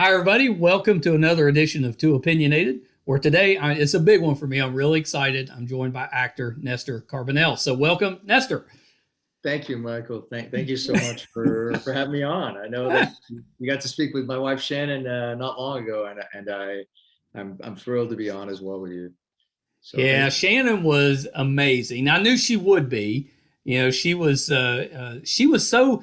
Hi, everybody. Welcome to another edition of Too Opinionated, where today it's a big one for me. I'm really excited. I'm joined by actor Nestor Carbonell. So, welcome, Nestor. Thank you, Michael. Thank you so much for having me on. I know that you got to speak with my wife Shannon not long ago, and I'm thrilled to be on as well with you. So Yeah, thank you. Shannon was amazing. I knew she would be. She was so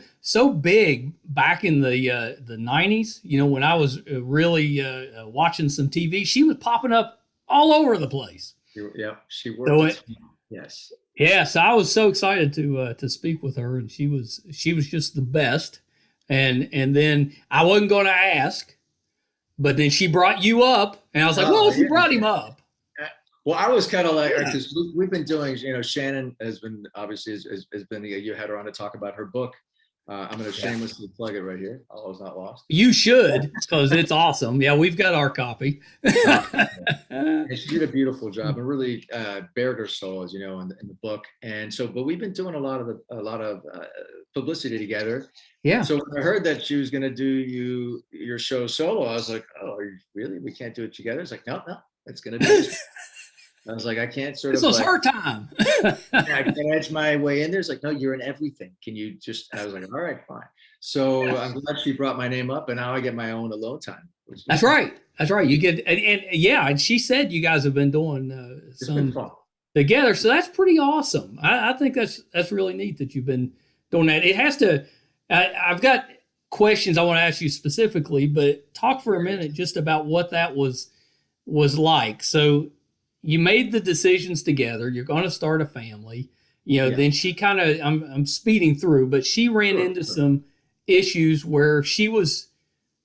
big back in the '90s. When I was really watching some TV, she was popping up all over the place. Yeah, she worked So a it, ton. Yes, Yeah, so I was so excited to speak with her, and she was just the best. And then I wasn't going to ask, but then she brought you up, and I was like, well, oh she yeah. brought him up. Well, I was kind of like, Yeah, because we've been doing, Shannon has been obviously has been, you had her on to talk about her book. I'm going to yeah. shamelessly plug it right here. All is not lost. You should, because it's awesome. Yeah, we've got our copy. Uh, And she did a beautiful job and really bared her soul, as you know, in the book. And so, but we've been doing a lot of publicity together. Yeah, So when I heard that she was going to do your show solo, I was like, "Oh, are you really? We can't do it together." It's like, no, no, it's going to be just. I was like, I can't sort this of was like, her time. I can edge my way in there. It's like, no, you're in everything. Can you just? I was like, all right, fine. So I'm glad she brought my name up, and now I get my own alone time, which That's is right. That's right. You get and yeah, and she said you guys have been doing it's been some fun. together. So that's pretty awesome. I think that's really neat that you've been doing that. It has to. I've got questions I want to ask you specifically, but talk for a minute just about what that was like. So you made the decisions together. You're going to start a family. Yeah, Then she kind of. I'm speeding through, but she ran sure, into sure. some issues where she was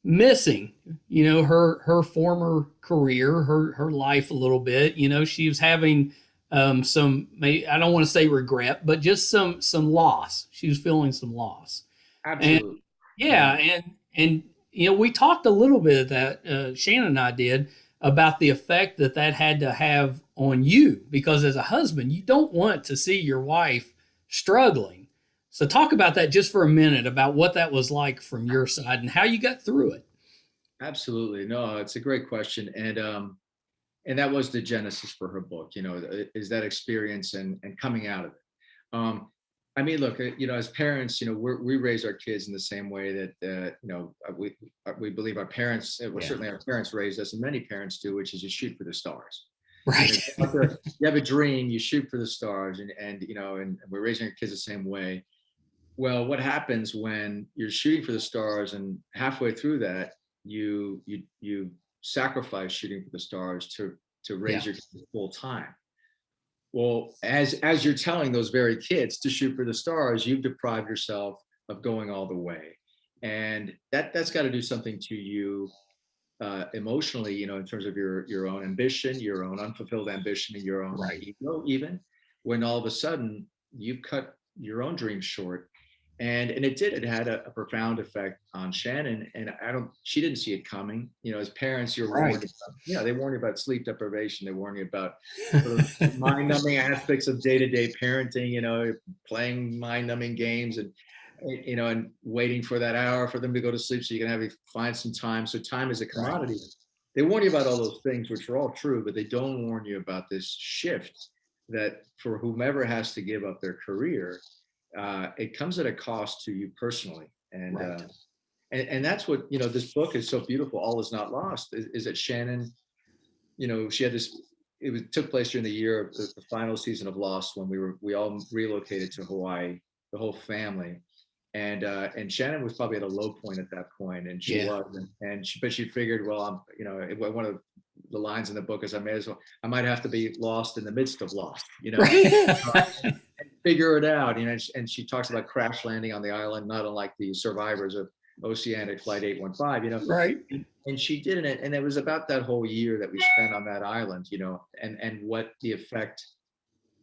missing her former career, her life a little bit. She was having some, I don't want to say regret, but just some loss. She was feeling some loss. And Absolutely. yeah, And and we talked a little bit of that, Shannon and I did, about the effect that had to have on you, because as a husband you don't want to see your wife struggling. So talk about that just for a minute, about what that was like from your side and how you got through it. absolutely. No, it's a great question. And that was the genesis for her book, is that experience and coming out of it. I mean, look, as parents, we raise our kids in the same way that, we believe our parents, well, Yeah. certainly our parents raised us, and many parents do, which is you shoot for the stars. Right. You have a dream, you shoot for the stars, and we're raising our kids the same way. Well, what happens when you're shooting for the stars and halfway through that, you sacrifice shooting for the stars to Yeah. raise your kids full time? Well, as you're telling those very kids to shoot for the stars, you've deprived yourself of going all the way, and that's got to do something to you emotionally, in terms of your own ambition, your own unfulfilled ambition, and your own Right. ego, even when all of a sudden you've cut your own dreams short. And it had a profound effect on Shannon. And she didn't see it coming. As parents, you're warned Right. about, they warn you about sleep deprivation. They warn you about sort of mind numbing aspects of day-to-day parenting, playing mind numbing games and waiting for that hour for them to go to sleep so you can find some time. So time is a Right. commodity. They warn you about all those things, which are all true, but they don't warn you about this shift that for whomever has to give up their career, it comes at a cost to you personally. Right. And that's what, this book is so beautiful. All is not lost is that Shannon, she had this, took place during the year of the final season of Lost, when we all relocated to Hawaii, the whole family. And Shannon was probably at a low point at that point, and she Yeah. was, but she figured, well, one of the lines in the book is, I might have to be lost in the midst of lost, Right. figure it out, and she talks about crash landing on the island, not unlike the survivors of Oceanic Flight 815, Right. and she did it. And it was about that whole year that we spent on that island, and what the effect,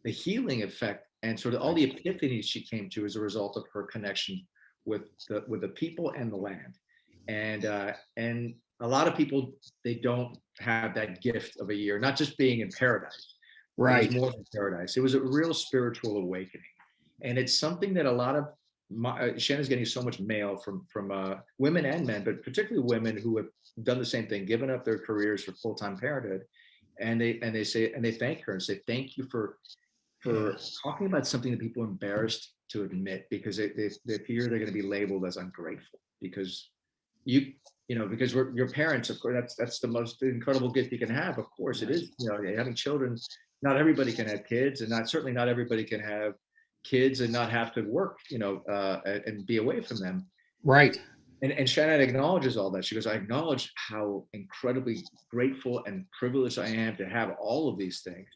the healing effect, and sort of all the epiphanies she came to as a result of her connection with the people and the land. And a lot of people, they don't have that gift of a year, not just being in paradise. It was Right. more than paradise. It was a real spiritual awakening. And it's something that a lot of Shannon's getting so much mail from women and men, but particularly women who have done the same thing, given up their careers for full-time parenthood, and they say, and they thank her and say thank you for talking about something that people are embarrassed to admit because they fear they're going to be labeled as ungrateful because because we're your parents, of course. That's the most incredible gift you can have. Of course, it is. Having children. Not everybody can have kids, and certainly not everybody can have kids and not have to work. And be away from them. Right. And Shannon acknowledges all that. She goes, I acknowledge how incredibly grateful and privileged I am to have all of these things.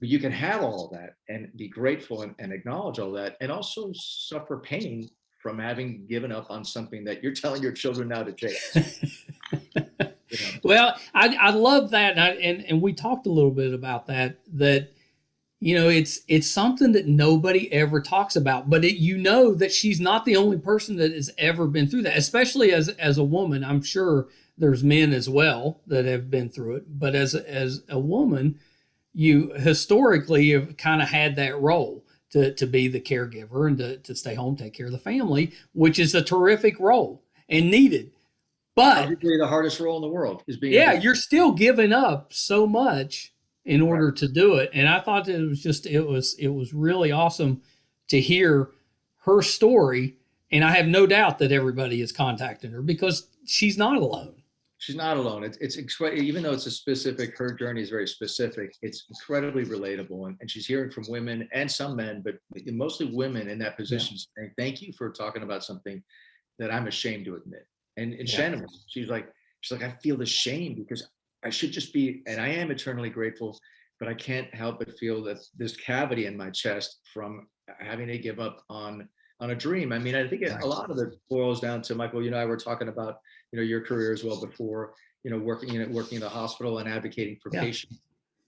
But you can have all of that and be grateful and acknowledge all that and also suffer pain from having given up on something that you're telling your children now to chase. Well, I love that. And we talked a little bit about that it's something that nobody ever talks about, but that she's not the only person that has ever been through that, especially as a woman. I'm sure there's men as well that have been through it, but as a woman, you historically have kind of had that role to be the caregiver and to stay home, take care of the family, which is a terrific role and needed. But arguably the hardest role in the world is being. Yeah, you're still giving up so much in order to do it. And I thought that it was really awesome to hear her story. And I have no doubt that everybody is contacting her because she's not alone. She's not alone. It's even though her journey is very specific, it's incredibly relatable. And she's hearing from women and some men, but mostly women in that position saying, thank you for talking about something that I'm ashamed to admit. And Shannon, she's like, I feel the shame because I should just be, and I am eternally grateful, but I can't help but feel that this cavity in my chest from having to give up on a dream. I mean, I think a lot of it boils down to, Michael, you and I were talking about, your career as well before, working in the hospital and advocating for patients,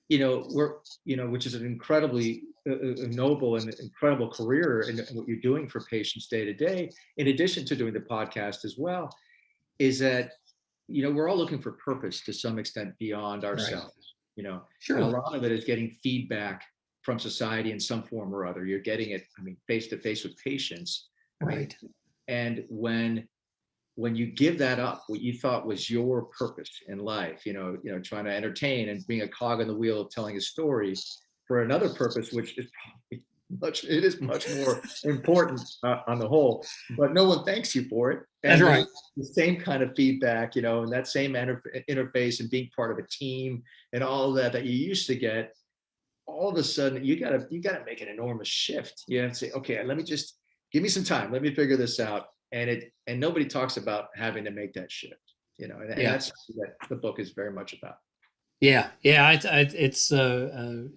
which is an incredibly noble and incredible career in what you're doing for patients day to day, in addition to doing the podcast as well, is that, we're all looking for purpose to some extent beyond ourselves, Sure. And a lot of it is getting feedback from society in some form or other. You're getting it, face to face with patients. Right. And when you give that up, what you thought was your purpose in life, trying to entertain and being a cog in the wheel of telling a story for another purpose, which is probably much more important on the whole, but no one thanks you for it. And that's right. The same kind of feedback, and that same interface and being part of a team and all of that you used to get, all of a sudden you gotta make an enormous shift. You have to say, okay, let me just give me some time. Let me figure this out. And nobody talks about having to make that shift, and that's what the book is very much about. Yeah.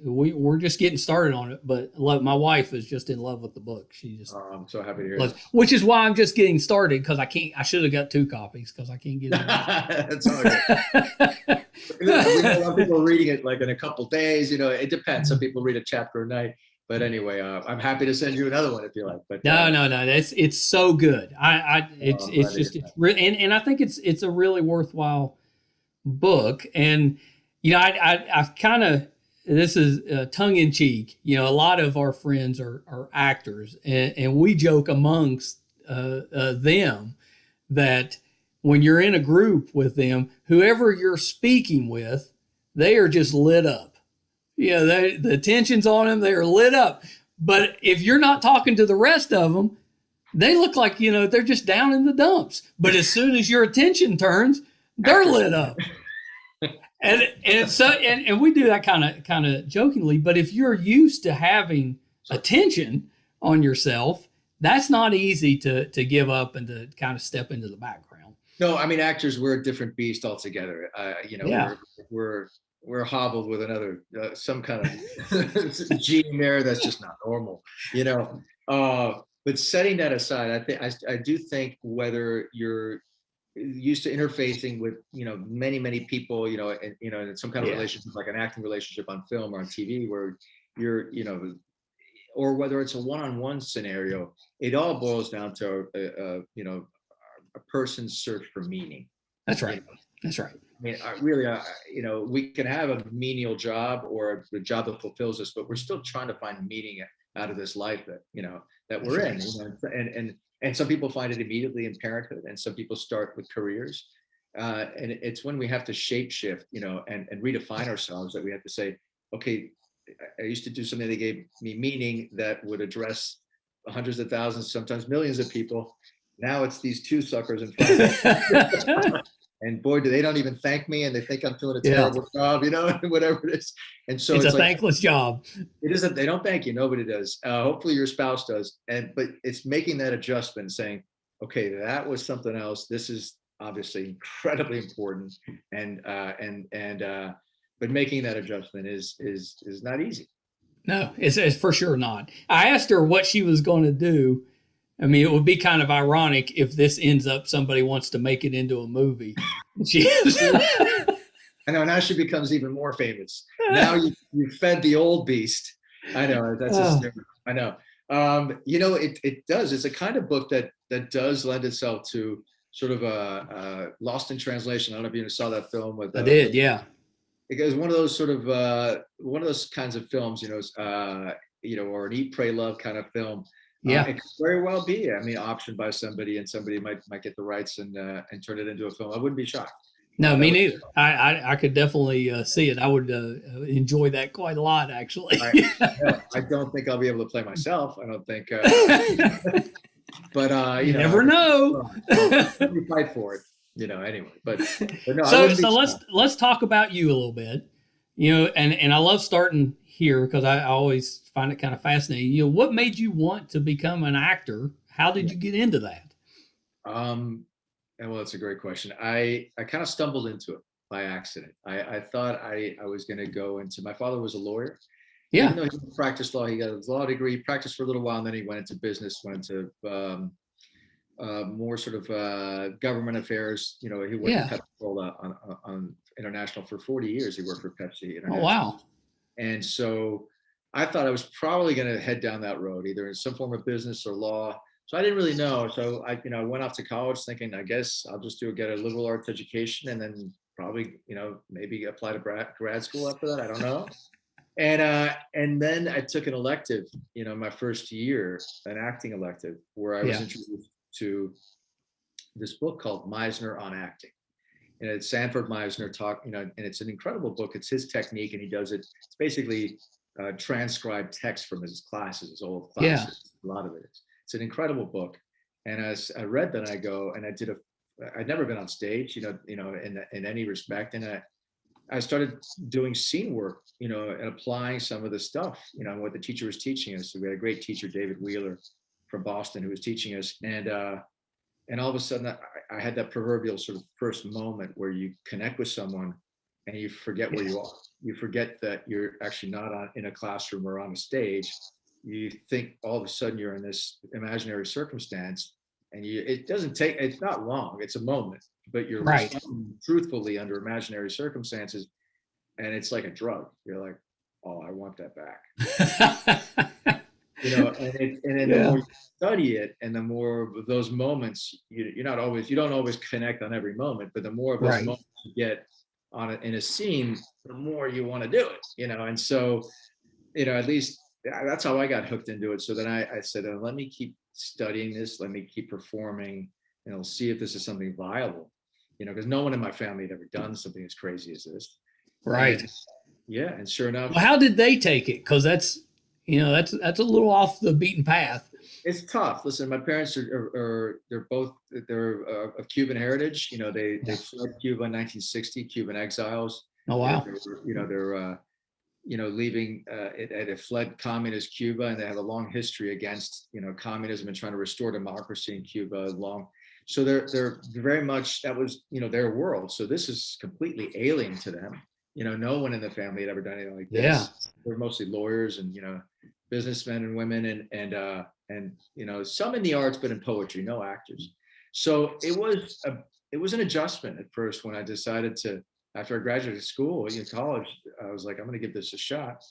We're just getting started on it, but my wife is just in love with the book. She just. I'm so happy to hear that. Which is why I'm just getting started because I should have got 2 copies because I can't get it. That's all right. We know a lot of people are reading it like in a couple of days. It depends. Some people read a chapter a night. But anyway, I'm happy to send you another one if you like. But no, it's so good. It's I think it's a really worthwhile book. And I kind of, this is tongue in cheek. A lot of our friends are actors, and we joke amongst them that when you're in a group with them, whoever you're speaking with, they are just lit up. The attention's on them, they're lit up. But if you're not talking to the rest of them, they look like, they're just down in the dumps. But as soon as your attention turns, they're lit up. And we do that kind of jokingly. But if you're used to having attention on yourself, that's not easy to give up and to kind of step into the background. No, actors, we're a different beast altogether. We're hobbled with another some kind of gene there that's just not normal, But setting that aside, I do think whether you're used to interfacing with many people, in some kind of relationship, like an acting relationship on film or on TV, where you're or whether it's a one-on-one scenario, it all boils down to a person's search for meaning. That's right. That's right. Really, we can have a menial job or a job that fulfills us, but we're still trying to find meaning out of this life that that we're in. You know, and some people find it immediately in parenthood, and some people start with careers. And it's when we have to shape shift, you know, and redefine ourselves that we have to say, okay, I used to do something that gave me meaning that would address hundreds of thousands, sometimes millions of people. Now it's these two suckers in front of me. And boy, do they don't even thank me, and they think I'm doing a Yeah. terrible job, you know, whatever it is. And so It's a like, thankless job. it isn't, they don't thank you. Nobody does. Hopefully your spouse does. But it's making that adjustment, saying, okay, that was something else. This is obviously incredibly important. But making that adjustment is not easy. No, it's for sure not. I asked her what she was going to do. I mean, it would be kind of ironic if this ends up somebody wants to make it into a movie. She I know, now she becomes even more famous. Now you fed the old beast. I know, that's I know. You know, it does. It's a kind of book that does lend itself to sort of a Lost in Translation. I don't know if you saw that film with. I did, yeah. It was one of those sort of one of those kinds of films, you know, or an Eat, Pray, Love kind of film. Yeah. It could very well be, I mean, optioned by somebody, and somebody might get the rights and turn it into a film. I wouldn't be shocked. No, me neither. I could definitely see it. I would enjoy that quite a lot, actually. I don't think I'll be able to play myself. I don't think. But you never know. We fight for it, you know. Anyway, but no. So let's talk about you a little bit. You know, and I love starting here because I always find it kind of fascinating. You know, what made you want to become an actor? How did you get into that? And well, that's a great question. I kind of stumbled into it by accident. I thought I was going to go into. My father was a lawyer. Yeah. Even though he practiced law, he got his law degree, practiced for a little while, and then he went into business, went into more sort of government affairs. You know, he worked for Pepsi on international for 40 years. He worked for Pepsi International. Oh, wow. And so I thought I was probably going to head down that road, either in some form of business or law. So I didn't really know. So I went off to college thinking, I guess I'll just get a liberal arts education, and then probably, you know, maybe apply to grad school after that. I don't know. And then I took an elective, you know, my first year, an acting elective, where I was introduced to this book called Meisner on Acting. And it's Sanford Meisner you know, and it's an incredible book. It's his technique, and he does it. It's basically transcribed text from his classes, his old classes. A lot of it is. It's an incredible book. And as I read that, I go, and I'd never been on stage, you know, in any respect. And I started doing scene work, you know, and applying some of the stuff, you know, what the teacher was teaching us. So we had a great teacher, David Wheeler from Boston, who was teaching us. And all of a sudden I had that proverbial sort of first moment where you connect with someone and you forget where you are. You forget that you're actually not in a classroom or on a stage. You think all of a sudden you're in this imaginary circumstance, and it's not long, it's a moment, but you're responding truthfully under imaginary circumstances. And it's like a drug. You're like, oh, I want that back. You know, and then the more you study it, and the more of those moments, you don't always connect on every moment, but the more of those moments you get in a scene, the more you want to do it, you know. And so, you know, at least that's how I got hooked into it. So then I said, let me keep studying this, let me keep performing, and I'll see if this is something viable, you know, because no one in my family had ever done something as crazy as this. Right. And sure enough. Well, how did they take it? Because that's a little off the beaten path. It's tough. Listen, my parents they're of Cuban heritage. You know, they fled Cuba in 1960, Cuban exiles. Oh, wow. They're leaving. They fled communist Cuba, and they have a long history against, you know, communism and trying to restore democracy in Cuba. So they're very much, that was, you know, their world. So this is completely alien to them. You know, no one in the family had ever done anything like this. Yeah. They're mostly lawyers and, you know, businessmen and women, and you know, some in the arts, but in poetry, no actors. So it was an adjustment at first when I decided to, after I graduated school, in college, I was like, I'm going to give this a shot.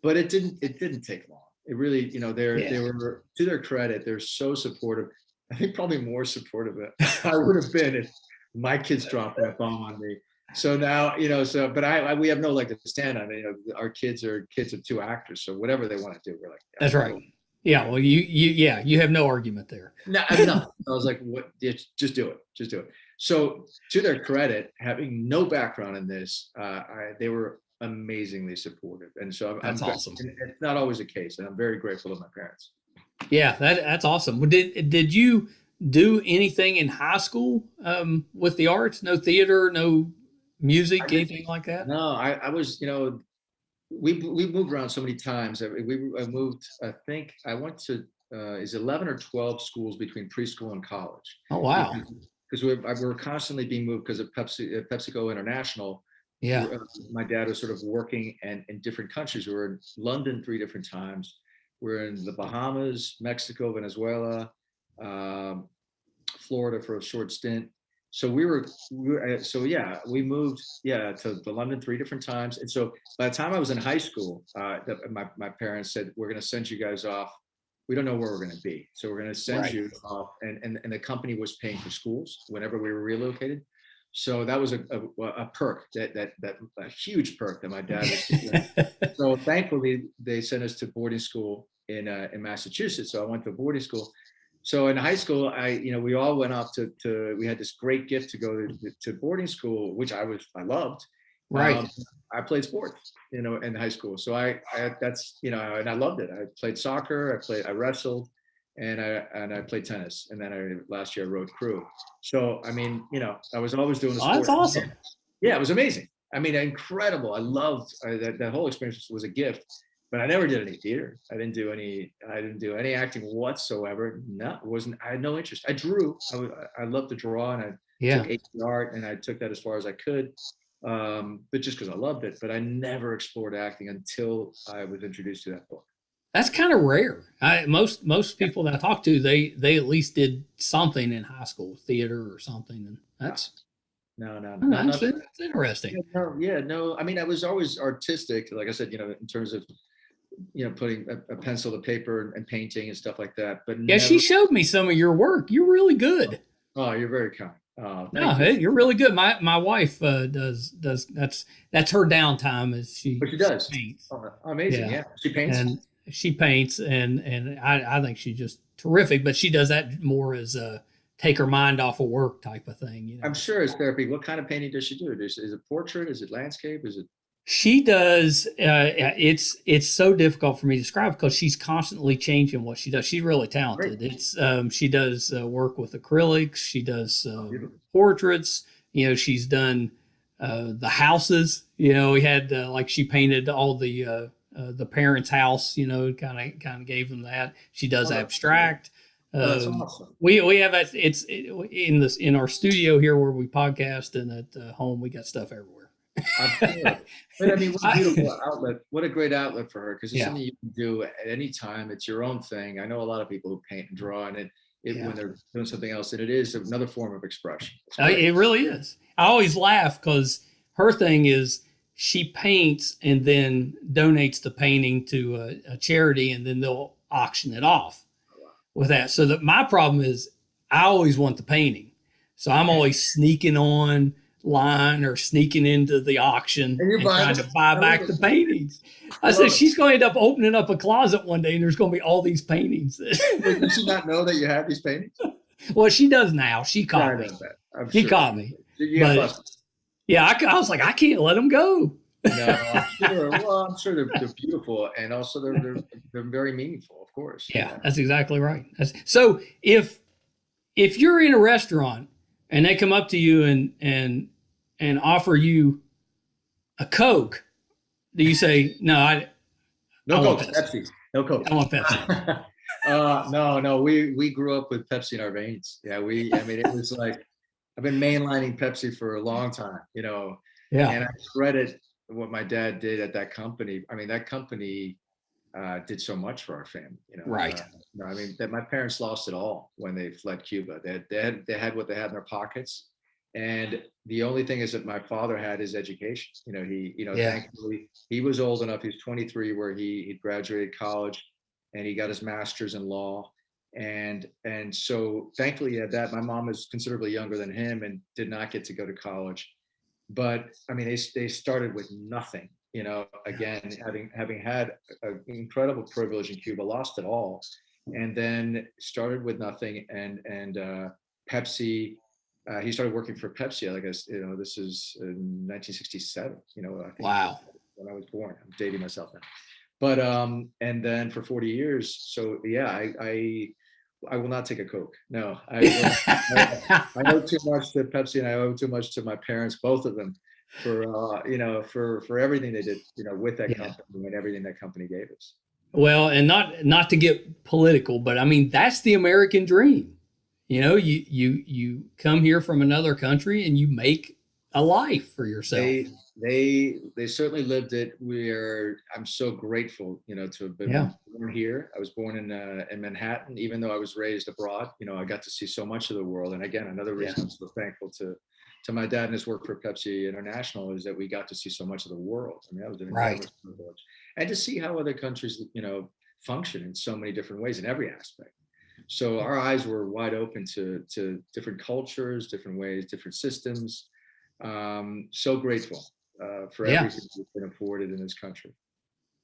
But it didn't take long. It really, you know, they were, to their credit, they're so supportive. I think probably more supportive than I would have been if my kids dropped that bomb on me. So now, you know, but we have no leg to stand on. You know, our kids are kids of two actors, so whatever they want to do, we're like, that's right. Yeah. Well, you have no argument there. No, I'm not. I was like, what? Just do it. Just do it. So, to their credit, having no background in this, they were amazingly supportive, and so That's awesome. and it's not always the case, and I'm very grateful to my parents. Yeah, that's awesome. Well, did you do anything in high school with the arts? No theater, no I music, did anything like that? no, I was, we moved around so many times. I moved. I think I went to is 11 or 12 schools between preschool and college, Oh wow. because we were constantly being moved because of PepsiCo International. Yeah. My dad was sort of working and in different countries. We were in London 3 different times. We're in the Bahamas, Mexico, Venezuela, um, Florida for a short stint. So so yeah, we moved, yeah, to London 3 different times. And so by the time I was in high school, my parents said, we're going to send you guys off. We don't know where we're going to be. So we're going to send Right. you off. And the company was paying for schools whenever we were relocated. So that was a perk, that a huge perk that my dad was doing. So thankfully, they sent us to boarding school in Massachusetts. So I went to boarding school. So in high school, we all went off we had this great gift to go to boarding school, which I loved. Right. I played sports, in high school. So that's, and I loved it. I played soccer, I wrestled, and I played tennis. And then last year I rode crew. So, I mean, I was always doing the Oh, that's sport. awesome. Yeah, it was amazing. I mean, incredible. I loved that whole experience was a gift, but I never did any theater. I didn't do any acting whatsoever. No, it wasn't. I had no interest. I drew. I loved to draw, and I Yeah. took AP art, and I took that as far as I could, but just because I loved it. But I never explored acting until I was introduced to that book. That's kind of rare. Most Yeah, people that I talk to, they at least did something in high school, theater or something, and no, that's no, oh, not not. that's interesting. Yeah, no, yeah, no. I mean, I was always artistic, like I said, in terms of putting a pencil to paper and painting and stuff like that, but Yeah, she never. showed me some of your work. You're really good. Oh, you're very kind. Oh, No, thank you. hey, you're really good. My wife does that's her downtime is But she she does. paints. Oh, amazing. Yeah, Yeah, she paints. and she paints, and I think she's just terrific. But she does that more as a take her mind off of work type of thing, you I'm know. sure it's therapy. What kind of painting does she do? Is it portrait? Is it landscape? Is it? She does. It's so difficult for me to describe because she's constantly changing what she does. She's really Great. talented. It's she does work with acrylics. She does Oh, beautiful. portraits. She's done the houses. We had like she painted all the parents' house. Kind of gave them that. She does Oh, that's great. abstract. Oh, that's Um, awesome. we have in our studio here where we podcast, and at home we got stuff everywhere. I'm sure. But I mean, what a I, beautiful outlet. What a great outlet for her, because it's yeah, something you can do at any time. It's your own thing. I know a lot of people who paint and draw, and yeah. when they're doing something else, and it is another form of expression. It's great. It really is. I always laugh because her thing is she paints and then donates the painting to a charity, and then they'll auction it off with that. So that my problem is I always want the painting, so I'm always sneaking on line or sneaking into the auction And you and buy trying them. to buy I love back it. the paintings. I I love said it. she's going to end up opening up a closet one day, and there's going to be all these paintings. Wait, did she not know that you had these paintings? Well, she does now. She Yeah, I caught me. know that. I'm She sure. caught me. You got But busted. yeah, I was like, I can't let them go. No, I'm sure. Well, I'm sure they're beautiful, and also they're very meaningful, of course. Yeah, Yeah. that's exactly right. So if you're in a restaurant and they come up to you and offer you a Coke, do you say no? I No want Coke, Pepsi. Pepsi. No Coke. I want Pepsi. No, no. We grew up with Pepsi in our veins. Yeah, I mean, it was like I've been mainlining Pepsi for a long time, Yeah, and I credit what my dad did at that company. I mean, that company did so much for our family. right. I mean, that my parents lost it all when they fled Cuba. They had what they had in their pockets, and the only thing is that my father had his education. Yeah, Thankfully, he was old enough. He was 23, where he graduated college, and he got his master's in law. And so thankfully he had that. My mom is considerably younger than him and did not get to go to college, but I mean, they started with nothing. again, having had an incredible privilege in Cuba, lost it all, and then started with nothing. And Pepsi, he started working for Pepsi. I guess this is in 1967. I think Wow. when I was born. I'm dating myself now. But and then for 40 years. So yeah, I will not take a Coke. No, I owe too much to Pepsi, and I owe too much to my parents, both of them, for for everything they did, with that Yeah. company and everything that company gave us. Well, and not to get political, but I mean that's the American dream. You come here from another country and you make a life for yourself. They certainly lived it. I'm so grateful, to have Yeah. been born here. I was born in Manhattan, even though I was raised abroad. I got to see so much of the world. And again, another reason Yeah. I'm so thankful to my dad and his work for Pepsi International is that we got to see so much of the world. I mean, that was an Right. enormous privilege. And to see how other countries, function in so many different ways in every aspect. So our eyes were wide open to different cultures, different ways, different systems. So grateful for Yeah. everything that's been afforded in this country.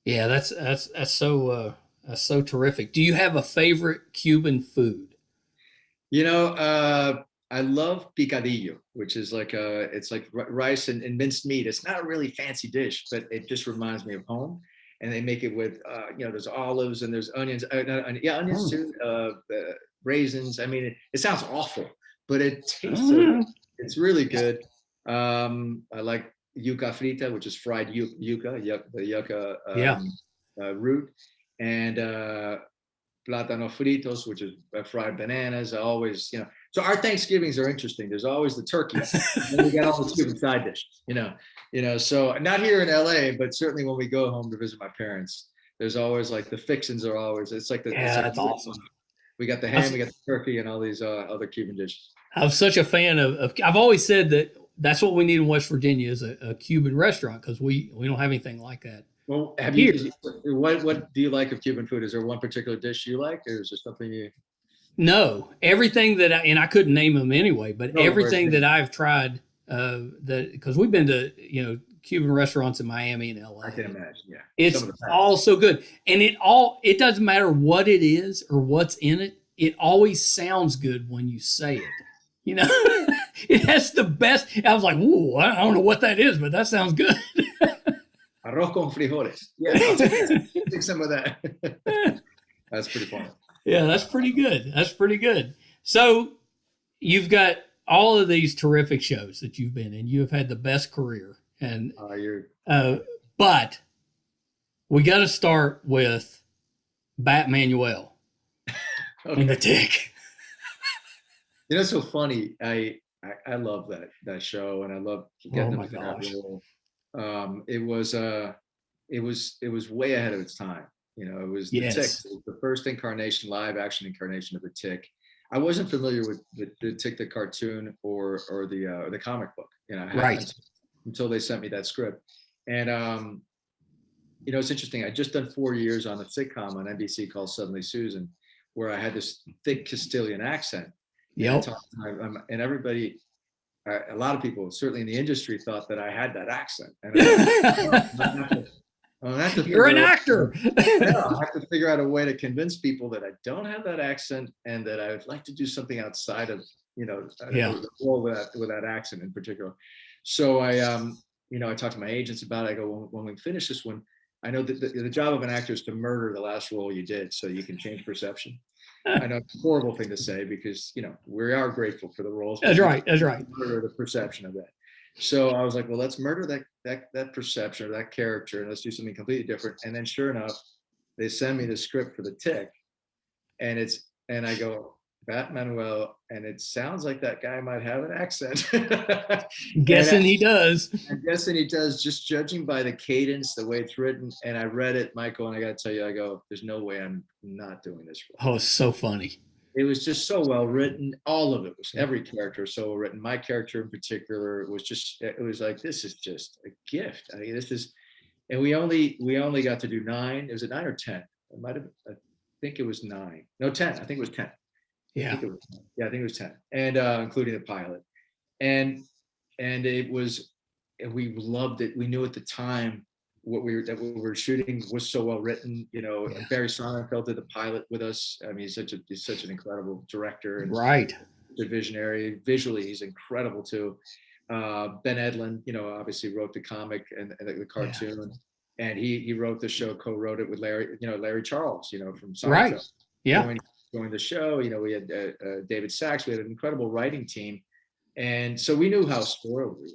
Yeah, that's so terrific. Do you have a favorite Cuban food? I love picadillo, which is it's like rice and minced meat. It's not a really fancy dish, but it just reminds me of home. And they make it with, there's olives and there's onions. Onions Oh. too. Raisins. I mean, it sounds awful, but it tastes so good. Mm. It's really good. I like yuca frita, which is fried yuca, the yucca Yeah. root, and plátano fritos, which is fried bananas. I always, so our Thanksgivings are interesting. There's always the turkey, and we got all the stupid side dishes, So not here in LA, but certainly when we go home to visit my parents, there's always like the fixins are always. Yeah, that's awesome. We got the I'm, ham, we got the turkey, and all these other Cuban dishes. I'm such a fan of. I've always said that that's what we need in West Virginia is a Cuban restaurant because we don't have anything like that Well, here. what do you like of Cuban food? Is there one particular dish you like, or is there something you? No, everything and I couldn't name them anyway, but No, everything that I've tried, that because we've been to Cuban restaurants in Miami and I can LA, imagine. Yeah, some it's of the all best. so good, and it doesn't matter what it is or what's in it. It always sounds good when you say it. It has the best. I was like, "Whoa, I don't know what that is, but that sounds good." Arroz con frijoles. Yeah, I'll take that. Take some of that. That's pretty funny. Yeah, that's pretty good. That's pretty good. So you've got all of these terrific shows that you've been in. You have had the best career, and You're but we got to start with Batmanuel and the okay. Tick. It's so funny. I love that show, and I love Oh getting to my play that gosh! role. It was way ahead of its time. It was the Tick. Yes, It was the first live action incarnation of the Tick. I wasn't familiar with the Tick the cartoon or the comic book. I right. hadn't until they sent me that script. And it's interesting. I just done 4 years on a sitcom on NBC called Suddenly Susan, where I had this thick Castilian accent, and Yep. and everybody, a lot of people, certainly in the industry, thought that I had that accent, and I'm like, no, I have to You're an figure out. actor. Yeah, I have to figure out a way to convince people that I don't have that accent, and that I would like to do something outside of Yeah. the role with that accent in particular. So I talked to my agents about it. I go, when we finish this one, I know that the job of an actor is to murder the last role you did so you can change perception. I know it's a horrible thing to say because we are grateful for the roles, but That's right. That's right. murder the perception of that. So I was like, well, let's murder that perception or that character, and let's do something completely different. And then sure enough, they send me the script for the Tick, and I go, Batmanuel, and it sounds like that guy might have an accent. Guessing And he does. I'm guessing he does, just judging by the cadence, the way it's written. And I read it, Michael, and I got to tell you, I go, there's no way I'm not doing this role. Oh, it's so funny. It was just so well written. All of it was, every character was so well written. My character in particular it was like, this is just a gift. I mean, and we only got to do 9. Was it 9 or 10? It might have, I think it was 9. No, 10. I think it was 10. Yeah. I think it was 10. And including the pilot. And it was, and we loved it. We knew at the time what we were shooting was so well written. Barry Sonnenfeld did the pilot with us. I mean, he's such an incredible director and Right. a visionary. Visually, he's incredible too. Ben Edlund, obviously wrote the comic and the cartoon, and he wrote the show, co-wrote it with Larry Charles, from Seinfeld. Right. Yeah. Joined the show. We had David Sachs. We had an incredible writing team, and so we knew how spoiled we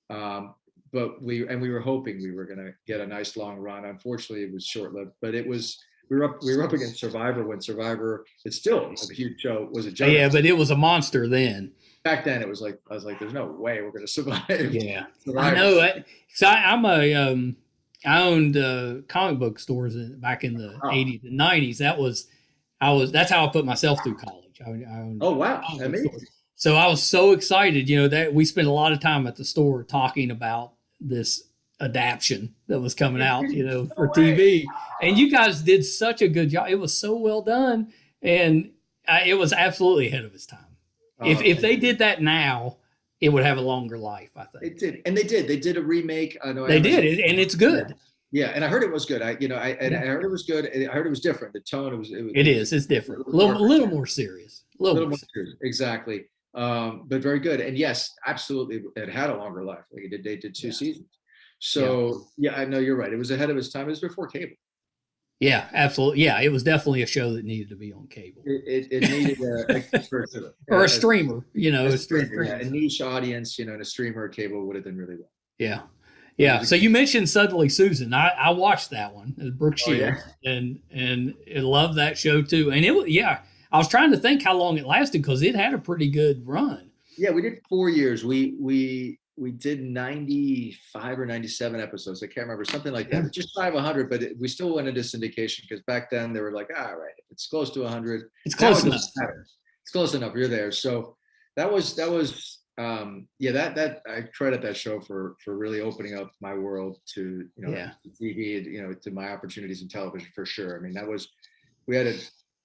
were. But we were hoping we were going to get a nice long run. Unfortunately, it was short-lived. But we were up against Survivor when Survivor, it's still a huge show, was a juggernaut. Yeah, but it was a monster then. Back then, it was like I was like, "There's no way we're going to survive." Yeah, Survivor. I know. So I owned comic book stores back in the 80s and 90s. That's how I put myself through college. I owned oh wow, amazing. So I was so excited, that we spent a lot of time at the store talking about this adaptation that was coming out, for TV. And you guys did such a good job. It was so well done, and it was absolutely ahead of its time. If they did that now, it would have a longer life, I think. It did, and they did. They did a remake. They did, and it's good. Yeah, and I heard it was good. I heard it was good. I heard it was different. The tone it's different. A little more serious. A little more serious. Exactly. But very good. And yes, absolutely, it had a longer life. Like they did 2 seasons. So I know you're right. It was ahead of its time. It was before cable. Yeah, absolutely. Yeah, it was definitely a show that needed to be on cable. It needed or a streamer, a streamer. Yeah, a niche audience, and a streamer cable would have done really well. Yeah. Yeah. So you mentioned Suddenly Susan. I watched that one as Brooke Shields and I loved that show too. And it was, I was trying to think how long it lasted because it had a pretty good run. Yeah, we did 4 years. We did 95 or 97 episodes. I can't remember, something like that. Just 500, but we still went into syndication because back then they were like, all right, if it's close to 100. It's close enough. It's close enough. You're there. So that was that I credit that show for really opening up my world to TV, to my opportunities in television for sure. I mean, we had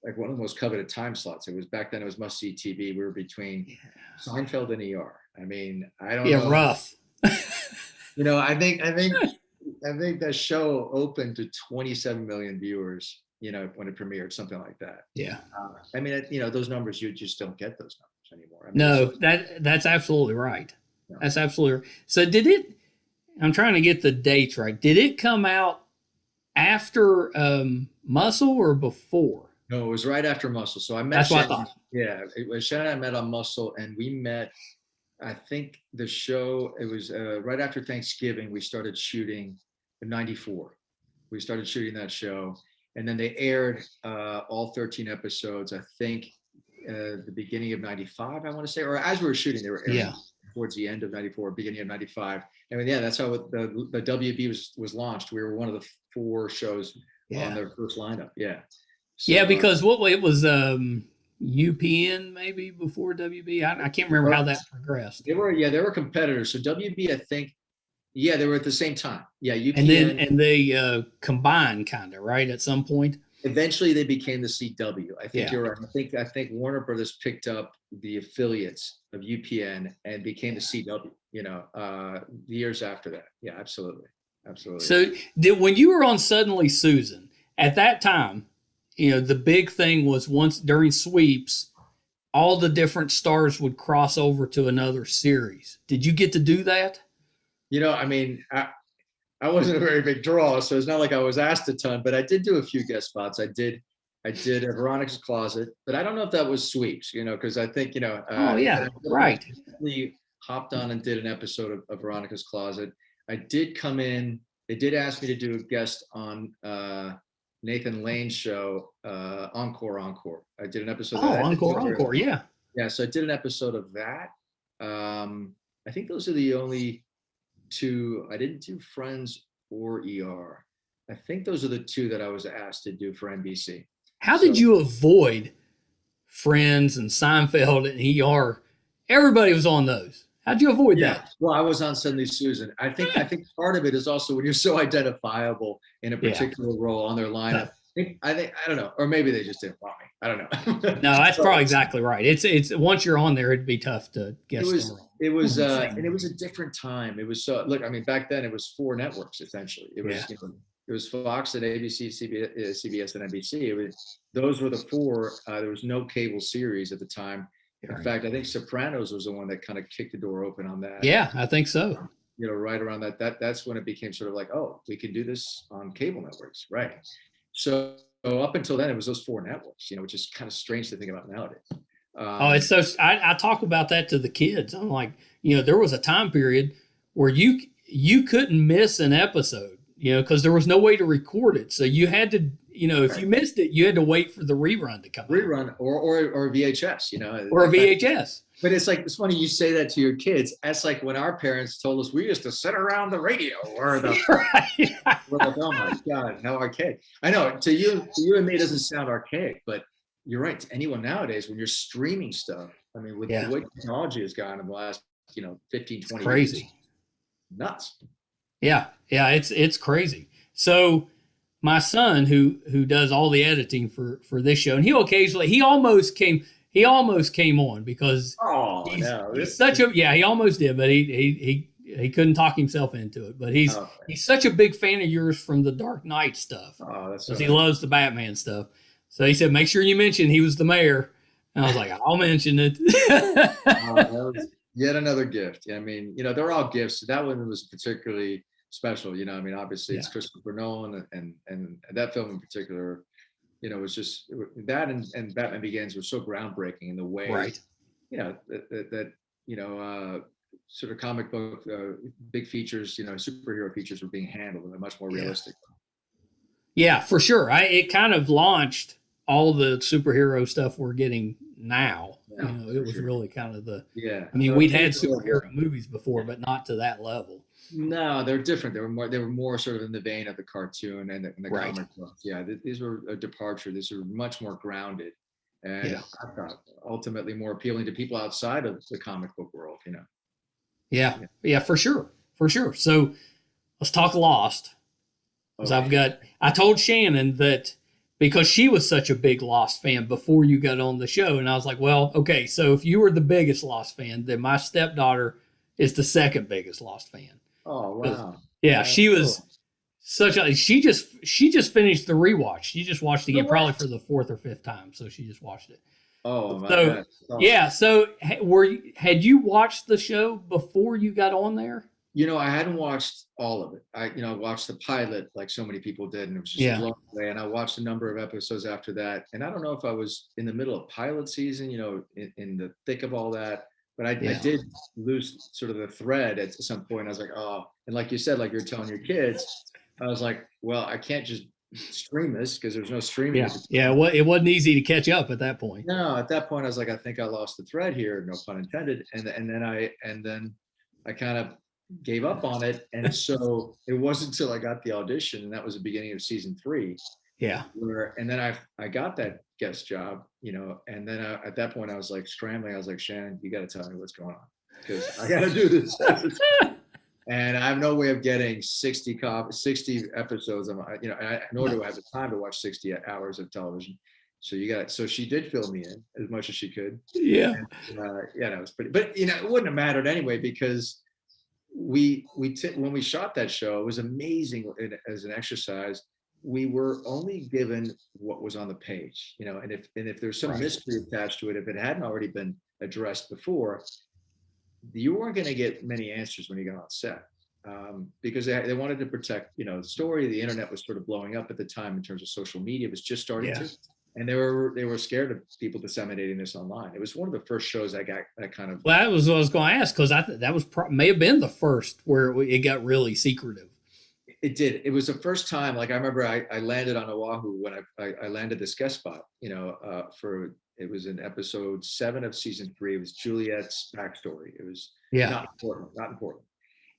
like one of the most coveted time slots. It was back then. It was must see TV. We were between Seinfeld and ER. I mean, I don't know. Yeah, rough. I think that show opened to 27 million viewers. When it premiered, something like that. Yeah. I mean, those numbers, you just don't get those numbers anymore. I mean, no, that's absolutely right. No. That's absolutely right. So I'm trying to get the dates right. Did it come out after Muscle or before? No, it was right after Muscle. So I met That's Shannon. What I thought. Yeah, Shannon and I met on Muscle, and we met, I think the show, it was right after Thanksgiving, we started shooting in 94. We started shooting that show, and then they aired all 13 episodes, I think, the beginning of 95, I want to say, or as we were shooting, they were airing towards the end of 94, beginning of 95. I mean, that's how the WB was launched. We were one of the 4 shows on their first lineup. Yeah. So, because it was UPN maybe before WB. I can't remember how that progressed. They were competitors. So WB, I think, they were at the same time. Yeah, UPN. And they combined kind of, right, at some point. Eventually, they became the CW. I think you're right. I think Warner Brothers picked up the affiliates of UPN and became the CW. Years after that. Yeah, absolutely. So when you were on Suddenly Susan, at that time, the big thing was once during sweeps, all the different stars would cross over to another series. Did you get to do that? I mean, I wasn't a very big draw, so it's not like I was asked a ton, but I did do a few guest spots. I did Veronica's Closet, but I don't know if that was sweeps, because I think, right. We hopped on and did an episode of Veronica's Closet. I did come in, they did ask me to do a guest on Nathan Lane's show, Encore. I did an episode of that. Encore, yeah. Yeah, so I did an episode of that. I think those are the only 2. I didn't do Friends or ER. I think those are the 2 that I was asked to do for NBC. How did you avoid Friends and Seinfeld and ER? Everybody was on those. How'd you avoid that? Well, I was on Suddenly Susan. I think part of it is also when you're so identifiable in a particular role on their lineup. I don't know, or maybe they just didn't want me. I don't know. No, that's probably exactly right. It's once you're on there, it'd be tough to It guess was, them wrong. and it was a different time. It was so, look, I mean, back then it was 4 networks essentially. It was, Yeah. it was Fox and ABC, CBS, and NBC. It was, those were the 4. There was no cable series at the time. In Right. fact, I think Sopranos was the one that kind of kicked the door open on that. Yeah, I think so. Right around that's when it became sort of like, oh, we can do this on cable networks, right? So up until then, it was those 4 networks, which is kind of strange to think about nowadays. Oh, it's so I talk about that to the kids. I'm like, there was a time period where you couldn't miss an episode, because there was no way to record it. So you had to, if you missed it, you had to wait for the rerun to come out. Rerun or VHS, or a VHS. But it's like, it's funny you say that to your kids. That's like when our parents told us we used to sit around the radio or the, Right. we're like, oh my God, how archaic. I know to you and me, it doesn't sound archaic, but you're right. To anyone nowadays, when you're streaming stuff, I mean, with the way technology has gone in the last, 15, 20 crazy. years, nuts. Yeah. It's crazy. So my son, who does all the editing for this show, and he almost came on because he's such a he almost did, but he couldn't talk himself into it. But he's such a big fan of yours from the Dark Knight stuff. Because he loves the Batman stuff. So he said, make sure you mention he was the mayor. And I was like, I'll mention it. That was yet another gift. I mean, they're all gifts. That one was particularly special. I mean, obviously it's Christopher Nolan, and that film in particular, was just that, and Batman Begins was so groundbreaking in the way, right? That sort of comic book big features, superhero features were being handled in a much more realistic. Yeah, for sure. It kind of launched all the superhero stuff we're getting now. It was really kind of the. I mean, we'd had superhero movies before, but not to that level. No, they're different. They were more sort of in the vein of the cartoon and the comic books. Yeah, these were a departure. These are much more grounded, and I thought ultimately more appealing to people outside of the comic book world. Yeah, for sure. So let's talk Lost. Because I told Shannon that because she was such a big Lost fan before you got on the show, and I was like, well, okay, so if you were the biggest Lost fan, then my stepdaughter is the second biggest Lost fan. Oh wow! Yeah, she was she just finished the rewatch. She just watched it again, probably for the 4th or 5th time. So she just watched it. Oh my God! Yeah. So had you watched the show before you got on there? I hadn't watched all of it. I watched the pilot like so many people did, and it was just blown away. And I watched a number of episodes after that. And I don't know if I was in the middle of pilot season, in the thick of all that. But I did lose sort of the thread at some point. I was like, oh, and like you said, like you're telling your kids, I was like, well, I can't just stream this because there's no streaming. Yeah. Well, it wasn't easy to catch up at that point. No, at that point, I was like, I think I lost the thread here, no pun intended. And then I kind of gave up on it. And so it wasn't until I got the audition, and that was the beginning of season 3. Yeah. And then I got that guest job, and then at that point I was like scrambling. I was like, Shannon, you got to tell me what's going on because I got to do this. And I have no way of getting 60 episodes of, nor do I have the time to watch 60 hours of television. So she did fill me in as much as she could. Yeah. And, that was pretty, but it wouldn't have mattered anyway, because when we shot that show, it was amazing as an exercise. We were only given what was on the page, and if there's some mystery attached to it, if it hadn't already been addressed before, you weren't going to get many answers when you got on set, because they wanted to protect, the story. The internet was sort of blowing up at the time in terms of social media. It was just starting to, and they were scared of people disseminating this online. It was one of the first shows I got that kind of. Well, that was what I was going to ask, because that was may have been the first where it got really secretive. It did. It was the first time. Like I remember, I landed on Oahu when I landed this guest spot. It was in episode 7 of season 3. It was Juliet's backstory. It was not important.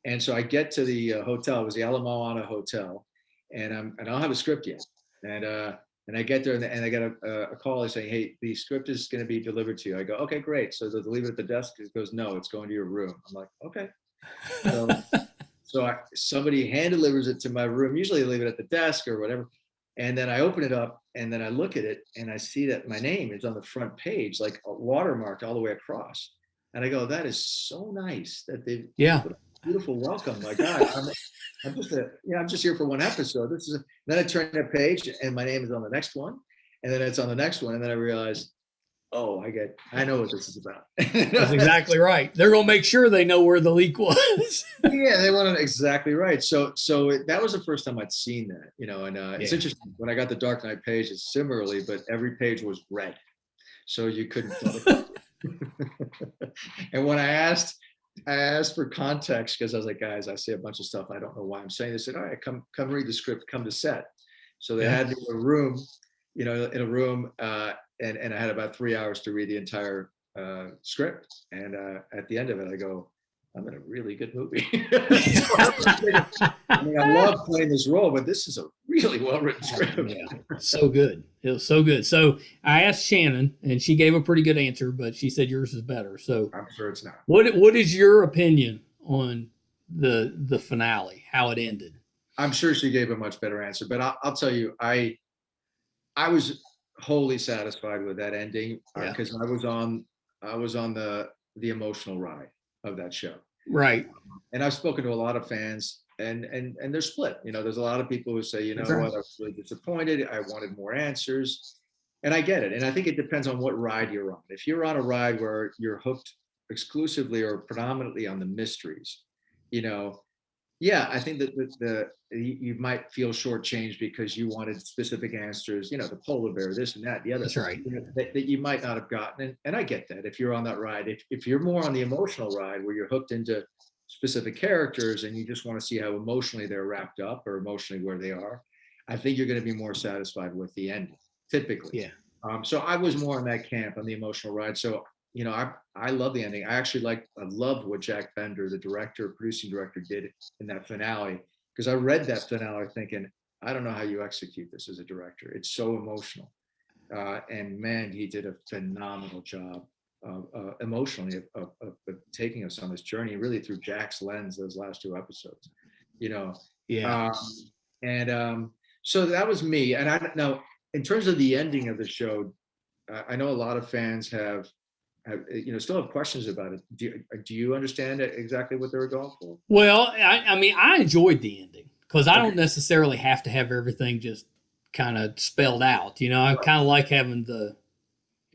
And so I get to the hotel. It was the Ala Moana Hotel, and I don't have a script yet. And I get there, and I get a call saying, "Hey, the script is going to be delivered to you." I go, "Okay, great." So they'll leave it at the desk. It goes, "No, it's going to your room." I'm like, "Okay." So somebody hand delivers it to my room. Usually they leave it at the desk or whatever. And then I open it up and then I look at it and I see that my name is on the front page, like a watermark all the way across. And I go, that is so nice that they Yeah. put a beautiful welcome. My God, I'm just here for one episode. Then I turn that page and my name is on the next one. And then it's on the next one. And then I realized, oh, I know what this is about. That's exactly right. They're going to make sure they know where the leak was. Yeah, they want it exactly right. That was the first time I'd seen that, and it's interesting. When I got the Dark Knight pages, similarly, but every page was red, so you couldn't tell. And when I asked for context because I was like, guys, I say a bunch of stuff. I don't know why I'm saying this. They said, all right, come read the script, come to set. So they had me in a room, and I had about 3 hours to read the entire script. And at the end of it, I go, I'm in a really good movie. I mean, I love playing this role, but this is a really well-written script. Yeah, so good. It was so good. So I asked Shannon, and she gave a pretty good answer, but she said yours is better. So I'm sure it's not. What is your opinion on the finale, how it ended? I'm sure she gave a much better answer, but I'll tell you, I was wholly satisfied with that ending because I was on the emotional ride of that show. Right. And I've spoken to a lot of fans and they're split. There's a lot of people who say, what, I was really disappointed. I wanted more answers. And I get it. And I think it depends on what ride you're on. If you're on a ride where you're hooked exclusively or predominantly on the mysteries, I think that you might feel shortchanged because you wanted specific answers, the polar bear, this and that, the other. That's right. That you might not have gotten. And I get that if you're on that ride. If you're more on the emotional ride where you're hooked into specific characters and you just want to see how emotionally they're wrapped up or emotionally where they are, I think you're going to be more satisfied with the ending, typically. Yeah. So I was more on that camp on the emotional ride. So I love the ending. I loved what Jack Bender, the producing director, did in that finale, because I read that finale thinking, I don't know how you execute this as a director. It's so emotional. And man, he did a phenomenal job emotionally of taking us on this journey, really through Jack's lens, those last two episodes, Yeah. So that was me. And I don't know, in terms of the ending of the show, I know a lot of fans still have questions about it. Do you understand exactly what they were going for? Well, I mean, I enjoyed the ending because I don't necessarily have to have everything just kind of spelled out. I kind of like having the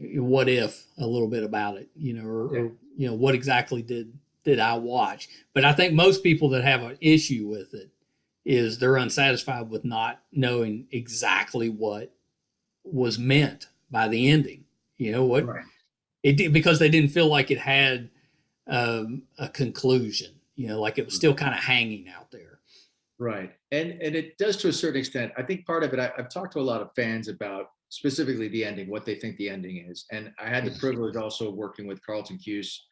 what if a little bit about it, or what exactly did I watch? But I think most people that have an issue with it is they're unsatisfied with not knowing exactly what was meant by the ending. What it did, because they didn't feel like it had a conclusion. Like it was still kind of hanging out there. Right, and it does to a certain extent. I think part of it. I've talked to a lot of fans about specifically the ending, what they think the ending is, and I had the privilege also of working with Carlton Cuse,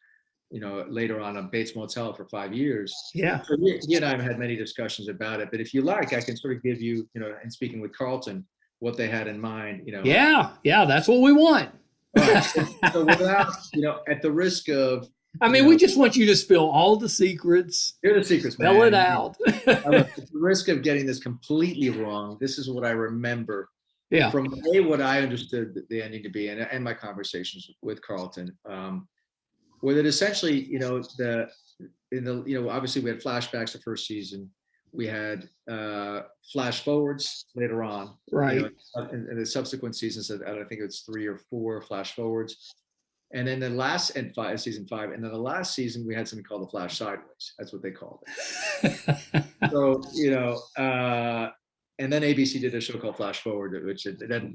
later on Bates Motel for 5 years. Yeah. So he and I have had many discussions about it, but if you like, I can sort of give you, and speaking with Carlton, what they had in mind. Yeah, that's what we want. All right, so without, at the risk of. I mean, we just want you to spill all the secrets. Here are the secrets, man. Spell it out. At the risk of getting this completely wrong, this is what I remember. Yeah. From what I understood the ending to be, and my conversations with Carlton, where that essentially, obviously we had flashbacks the first season, we had flash forwards later on, right? In the subsequent seasons, I think it's 3 or 4 flash forwards, and then the last season 5, and then the last season we had something called the flash sideways. That's what they called it. So and then ABC did a show called Flash Forward, which it then,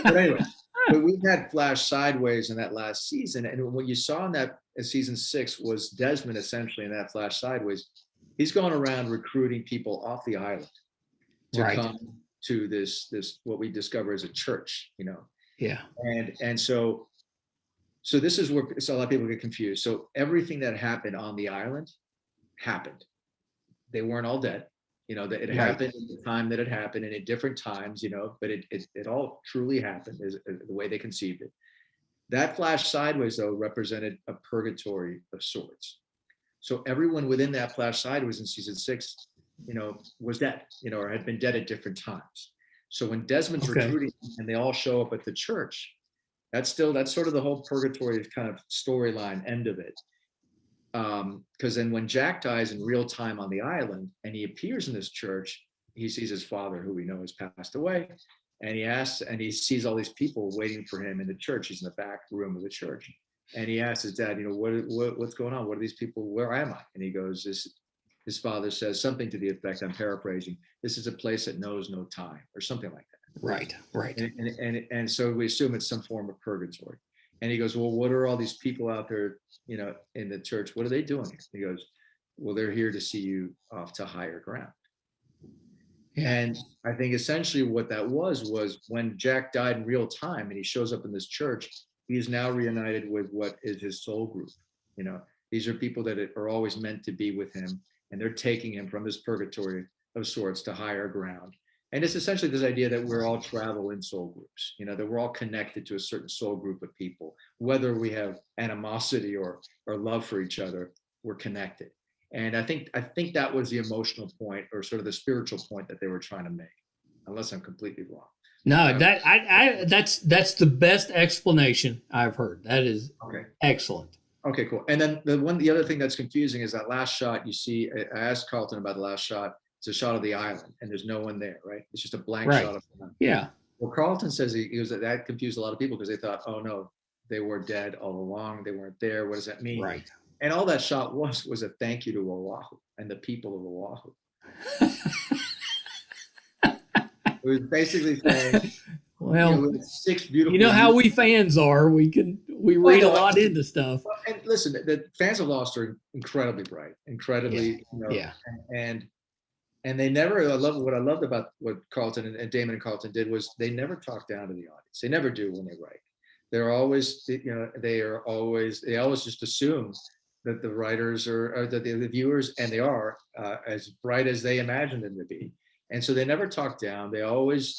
but anyway, but we had Flash Sideways in that last season. And what you saw in that season 6 was Desmond essentially in that Flash Sideways. He's going around recruiting people off the island to come to this what we discover as a church, Yeah. And so this is where a lot of people get confused. So everything that happened on the island happened. They weren't all dead. That it happened at the time that it happened and at different times, but it all truly happened is the way they conceived it. That Flash Sideways, though, represented a purgatory of sorts. So everyone within that Flash Sideways in season 6, was dead, or had been dead at different times. So when Desmond's Okay. recruiting and they all show up at the church, that's sort of the whole purgatory kind of storyline end of it. Because then when Jack dies in real time on the island and he appears in this church, he sees his father, who we know has passed away, and he sees all these people waiting for him in the church. He's in the back room of the church, and he asks his dad, what's going on? What are these people? Where am I? And he goes, his father says something to the effect, I'm paraphrasing, this is a place that knows no time, or something like that. Right. And so we assume it's some form of purgatory. And he goes, well, what are all these people out there, in the church? What are they doing here? He goes, well, they're here to see you off to higher ground. Yeah. And I think essentially what that was when Jack died in real time and he shows up in this church, he is now reunited with what is his soul group. These are people that are always meant to be with him, and they're taking him from this purgatory of sorts to higher ground. And it's essentially this idea that we're all travel in soul groups, that we're all connected to a certain soul group of people, whether we have animosity or love for each other, we're connected. And I think that was the emotional point, or sort of the spiritual point that they were trying to make, unless I'm completely wrong. No, that's the best explanation I've heard. That is excellent. Okay, cool. And then the other thing that's confusing is that last shot you see. I asked Carlton about the last shot. It's a shot of the island, and there's no one there, right? It's just a blank shot of the island. Yeah. Well, Carlton says he goes, that confused a lot of people because they thought, oh no, they were dead all along. They weren't there. What does that mean? Right. And all that shot was a thank you to Oahu and the people of Oahu. It was basically saying, well, 6 beautiful. You know how we fans are. We read a lot into stuff. And listen, the fans of Lost are incredibly bright, incredibly, and they never. What I loved about what Carlton and Damon and Carlton did was they never talk down to the audience. They never do when they write. They're always, they always just assume that the writers or that the viewers, and they are as bright as they imagined them to be. And so they never talk down. They always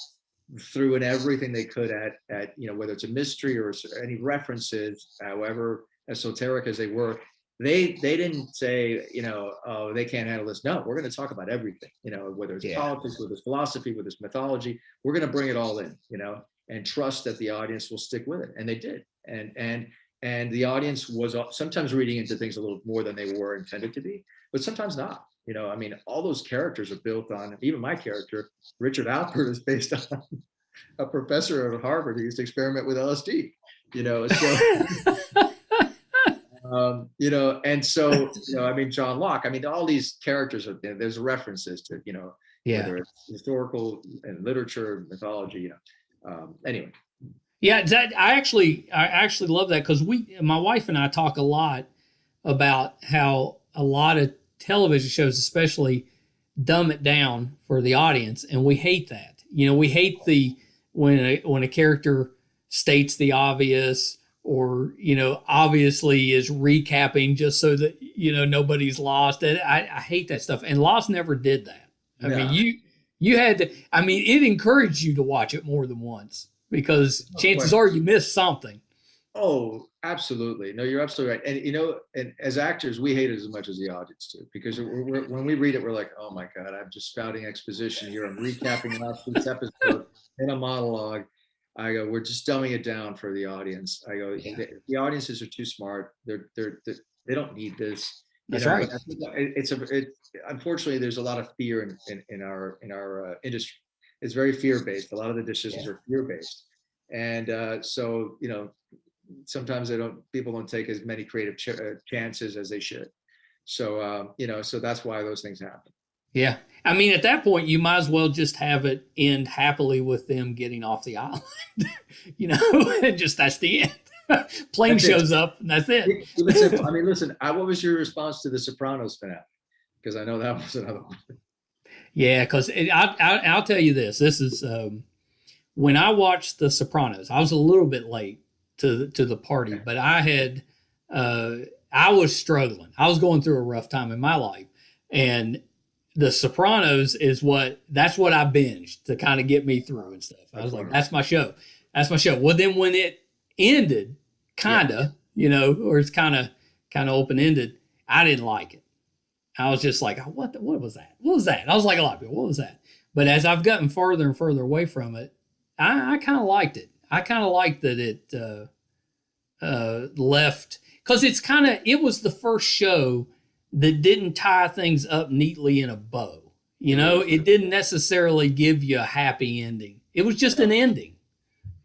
threw in everything they could at whether it's a mystery or any references, however esoteric as they were. They didn't say, oh, they can't handle this. No, we're going to talk about everything, whether it's politics, whether it's philosophy, whether it's mythology, we're going to bring it all in, and trust that the audience will stick with it. And they did. And the audience was sometimes reading into things a little more than they were intended to be, but sometimes not. All those characters are built on, even my character, Richard Alpert, is based on a professor at Harvard who used to experiment with LSD, and so, John Locke, all these characters there's references to, whether it's historical and literature, mythology, anyway. Yeah, I actually love that because my wife and I talk a lot about how a lot of television shows, especially, dumb it down for the audience, and we hate that. We hate when a character states the obvious, or obviously is recapping just so that nobody's lost. And I hate that stuff. And Lost never did that. I mean, you had to. It encouraged you to watch it more than once because chances are you missed something. Oh, absolutely. No, you're absolutely right. And, and as actors, we hate it as much as the audience do, because when we read it, we're like, oh my God, I'm just spouting exposition here. I'm recapping last week's episode in a monologue. I go, we're just dumbing it down for the audience. I go, the audiences are too smart. They don't need this. That's right. I think unfortunately, there's a lot of fear in our industry. It's very fear-based. A lot of the decisions are fear-based. And so, sometimes people don't take as many creative chances as they should. So, so that's why those things happen. Yeah. At that point, you might as well just have it end happily with them getting off the island, and just that's the end. Plane shows up and that's it. Listen, what was your response to the Sopranos finale? Because I know that was another one. Yeah, because I'll tell you this. This is when I watched the Sopranos, I was a little bit late to the party, but I was struggling. I was going through a rough time in my life, and the Sopranos that's what I binged to kind of get me through and stuff. I was like, that's my show. Well, then when it ended, or it's kind of open ended, I didn't like it. I was just like, what was that? I was like a lot of people, what was that? But as I've gotten further and further away from it, I kind of liked it. I kind of liked that it left, because it was the first show that didn't tie things up neatly in a bow. It didn't necessarily give you a happy ending. It was just an ending.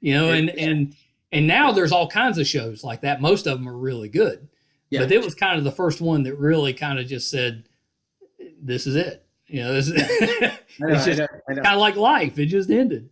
And now there's all kinds of shows like that. Most of them are really good. Yeah. But it was kind of the first one that really kind of just said, this is it. This is it's just kind of like life. It just ended.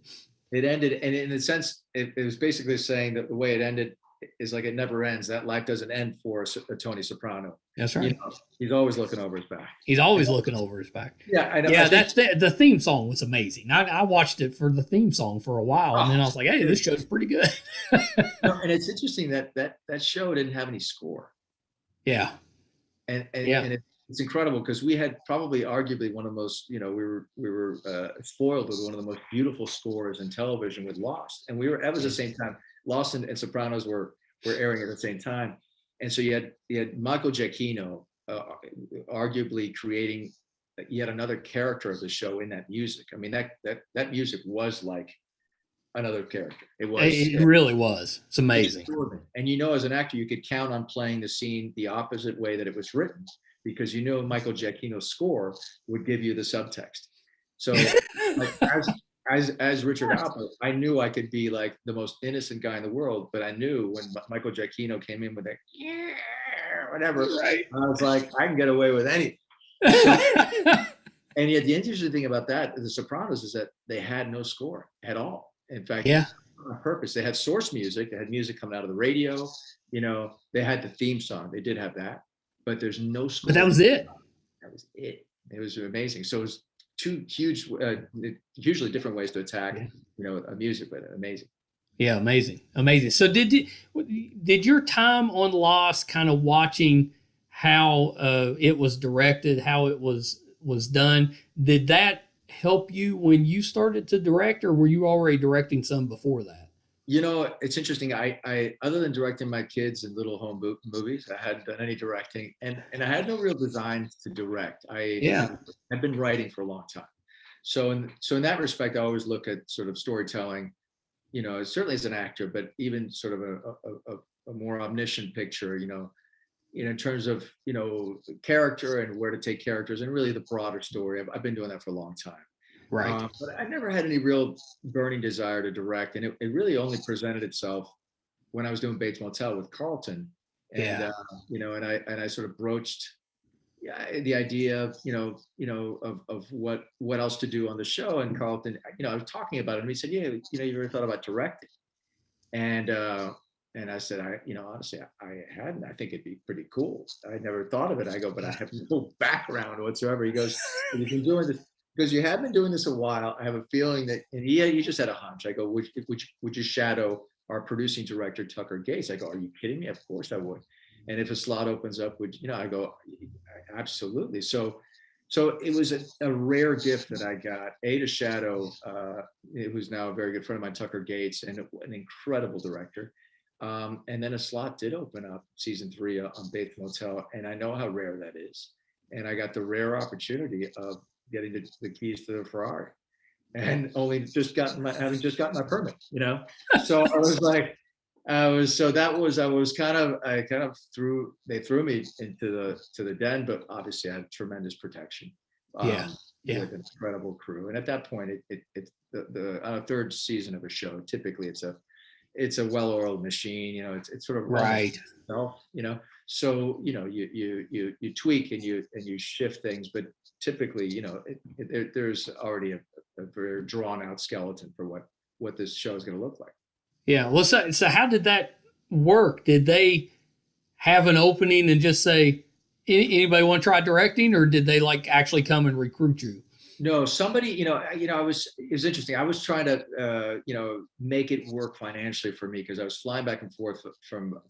It ended, and in a sense, it was basically saying that the way it ended is like it never ends. That life doesn't end for a Tony Soprano. That's right. He's always looking over his back. He's always looking over his back. Yeah, I know. Yeah, the theme song was amazing. I watched it for the theme song for a while, and then I was like, hey, this show's pretty good. And it's interesting that show didn't have any score. Yeah. And it's incredible because we had probably arguably one of the most, we were spoiled with one of the most beautiful scores in television with Lost. And that was the same time. Lost and Sopranos were airing at the same time. And so you had Michael Giacchino arguably creating yet another character of the show in that music. I mean, that music was like another character. It really was. It's amazing. And as an actor, you could count on playing the scene the opposite way that it was written, because Michael Giacchino's score would give you the subtext. So like, as Richard Alpert, I knew I could be like the most innocent guy in the world, but I knew when Michael Giacchino came in with that whatever, right. I was like, I can get away with anything. And yet the interesting thing about The Sopranos, is that they had no score at all. In fact, on purpose, they had source music. They had music coming out of the radio. They had the theme song. They did have that, but there's no score. But that was it. That was it. It was amazing. So it was two hugely different ways to attack, a music, but amazing. Yeah, amazing. So did your time on Lost, kind of watching how it was directed, how it was done, did that help you when you started to direct, or were you already directing some before that? It's interesting. I other than directing my kids in little home movies, I hadn't done any directing, and I had no real design to direct. I've been writing for a long time. So in that respect, I always look at sort of storytelling, certainly as an actor, but even sort of a more omniscient picture, in terms of, character and where to take characters and really the broader story. I've been doing that for a long time. Right. But I never had any real burning desire to direct. And it really only presented itself when I was doing Bates Motel with Carlton. And, and I sort of broached the idea of, of what else to do on the show. And Carlton, I was talking about it, and he said, yeah, you ever thought about directing? And I said, honestly, I hadn't. I think it'd be pretty cool. I never thought of it. I go, but I have no background whatsoever. He goes, you've been doing this because you have been doing this a while. I have a feeling that, and you just had a hunch. I go, would you shadow our producing director, Tucker Gates? I go, are you kidding me? Of course I would. And if a slot opens up, I go, absolutely. So it was a rare gift that I got, to shadow, it was now a very good friend of mine, Tucker Gates, and an incredible director. And then a slot did open up season 3 on Bates Motel, and I know how rare that is. And I got the rare opportunity of getting the keys to the Ferrari, and having just gotten my permit. So I was like, they threw me into the den, but obviously I had tremendous protection. With an incredible crew. And at that point, it's on a third season of a show, typically it's a well-oiled machine, it's sort of right. Itself, so you tweak and you shift things, but typically, there's already a very drawn-out skeleton for what this show is going to look like. Yeah. Well, so how did that work? Did they have an opening and just say, anybody want to try directing, or did they actually come and recruit you? No, somebody, it was interesting. I was trying to, make it work financially for me, because I was flying back and forth from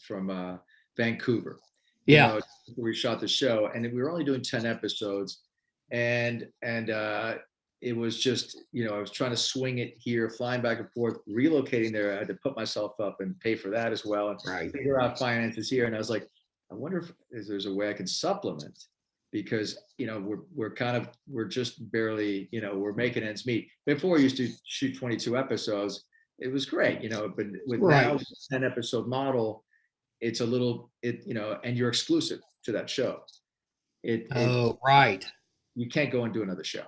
Vancouver. Yeah. We shot the show, and we were only doing 10 episodes, and it was just, I was trying to swing it here, flying back and forth, relocating there. I had to put myself up and pay for that as well, and figure out finances here. And I was like, I wonder if there's a way I can supplement because we're just barely, we're making ends meet. Before we used to shoot 22 episodes, it was great, but with now Right. 10 episode model, it's a little and you're exclusive to that show. It Oh, right. You can't go and do another show.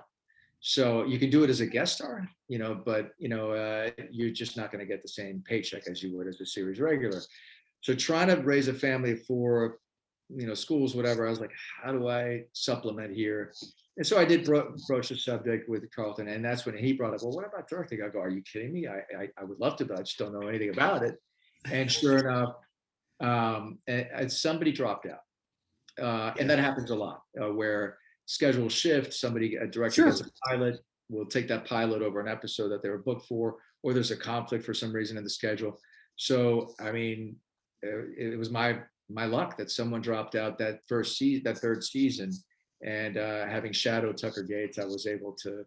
So you can do it as a guest star, but you're just not going to get the same paycheck as you would as a series regular. So trying to raise a family of four, schools, whatever, I was like, how do I supplement here? And so I did broach the subject with Carlton, and that's when he brought up, well, what about directing? I go, are you kidding me? I would love to, but I just don't know anything about it. And sure enough, and somebody dropped out. And that happens a lot, where schedule shift, a director gets a pilot, will take that pilot over an episode that they were booked for, or there's a conflict for some reason in the schedule. So, I mean, it was my luck that someone dropped out that third season, and having shadowed Tucker Gates, I was able to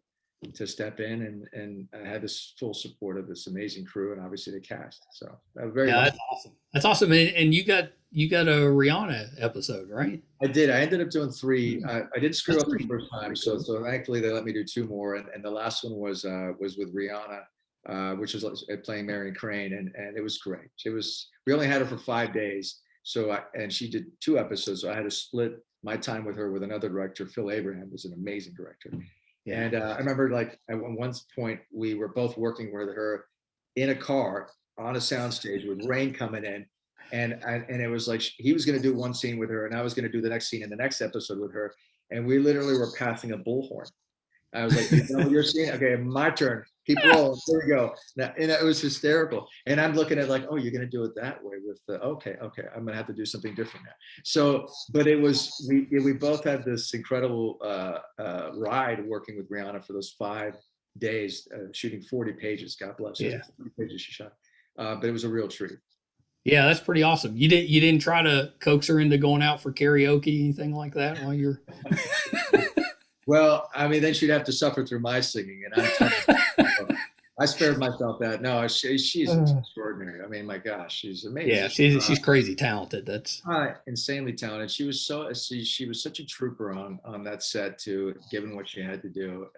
step in, and I had this full support of this amazing crew, and obviously the cast. So very Yeah, lucky. that's awesome. That's awesome. And you got a Rihanna episode, right? I did. I ended up doing 3. I did screw up the first time, cool. so thankfully they let me do 2 more, and the last one was with Rihanna, which was playing Marion Crane, and it was great. We only had her for 5 days, and she did 2 episodes, so I had to split my time with her with another director. Phil Abraham was an amazing director, and I remember like at one point we were both working with her in a car on a soundstage with rain coming in. And it was like he was going to do one scene with her, and I was going to do the next scene in the next episode with her, and we literally were passing a bullhorn. I was like, you're seeing, okay, my turn. Keep rolling. There we go. Now, and it was hysterical. And I'm looking at like, oh, you're going to do it that way with the okay. I'm going to have to do something different now. So, but it was we both had this incredible ride working with Rihanna for those 5 days, shooting 40 pages. God bless her. 40 pages she shot. But it was a real treat. Yeah, that's pretty awesome. You didn't try to coax her into going out for karaoke, anything like that while you're Well, I mean, then she'd have to suffer through my singing, and I spared myself that. No, she's extraordinary. I mean, my gosh, she's amazing. Yeah, she's crazy talented. That's insanely talented. She was such a trooper on that set too, given what she had to do.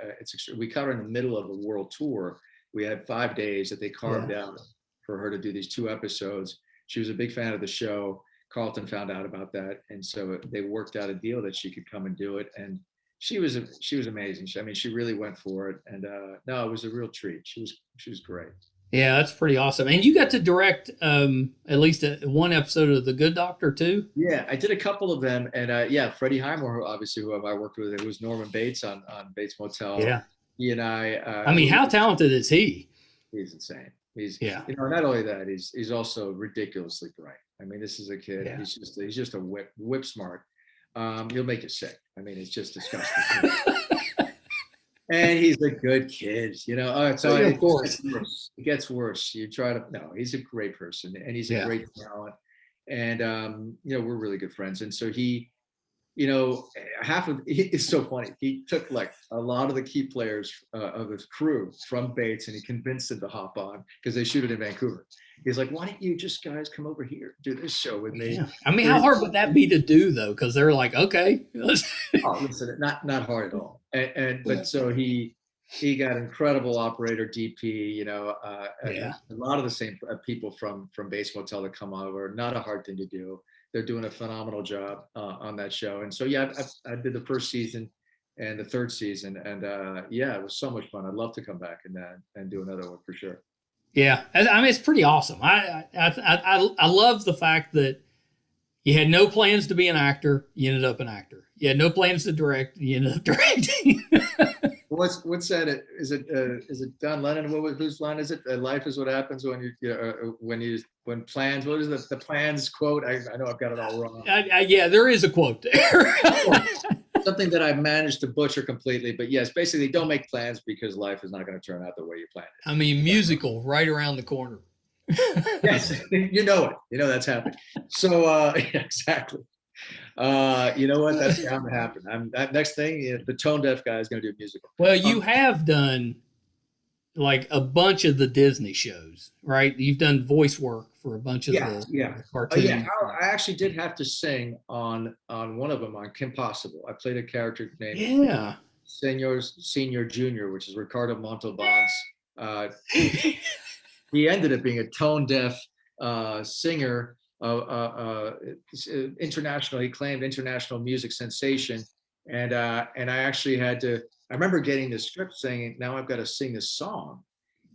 We caught her in the middle of a world tour. We had 5 days that they carved out for her to do these 2 episodes. She was a big fan of the show. Carlton found out about that, and so they worked out a deal that she could come and do it. And she was amazing. She really went for it, and no, it was a real treat. She was great. Yeah, that's pretty awesome. And you got to direct at least one episode of The Good Doctor too. Yeah, I did a couple of them, and Freddie Highmore, obviously, who I worked with, it was Norman Bates on Bates Motel. Yeah, he and I mean, how talented is he? He's insane. Not only that, he's also ridiculously bright. I mean, this is a kid. Yeah. He's just a whip smart. He'll make you sick. I mean, it's just disgusting. And he's a good kid, of course. It gets worse. No, he's a great person, and he's a great talent. And we're really good friends. And so it's so funny. He took like a lot of the key players of his crew from Bates, and he convinced them to hop on because they shoot it in Vancouver. He's like, why don't you just guys come over here, do this show with me? Yeah. I mean, how hard would that be to do though? Because they're like, okay. Listen, not hard at all. But so he got an incredible operator, DP. A lot of the same people from Bates Motel that come over. Not a hard thing to do. They're doing a phenomenal job on that show. And so, I did the first season and the third season, and it was so much fun. I'd love to come back and do another one for sure. Yeah, I mean, it's pretty awesome. I love the fact that you had no plans to be an actor. You ended up an actor. You had no plans to direct. You ended up directing. What's that? Is it John Lennon? Whose line is it? Life is what happens when plans. What is the plans quote? I know I've got it all wrong. There is a quote there. Something that I've managed to butcher completely, but yes, basically, don't make plans because life is not going to turn out the way you planned it. I mean, musical right around the corner. Yes, you know it. That's happening. So exactly. You know what? That's bound to happen. Next thing, the tone deaf guy is going to do a musical. Well, you have done like a bunch of the Disney shows, right? You've done voice work for a bunch of Yeah, the yeah. Yeah, cartoons. I actually did have to sing on one of them on Kim Possible. I played a character named Yeah. Senior Junior, which is Ricardo Montalban's. He ended up being a tone deaf singer, international. He claimed international music sensation, and I actually had to. I remember getting the script saying, "Now I've got to sing this song."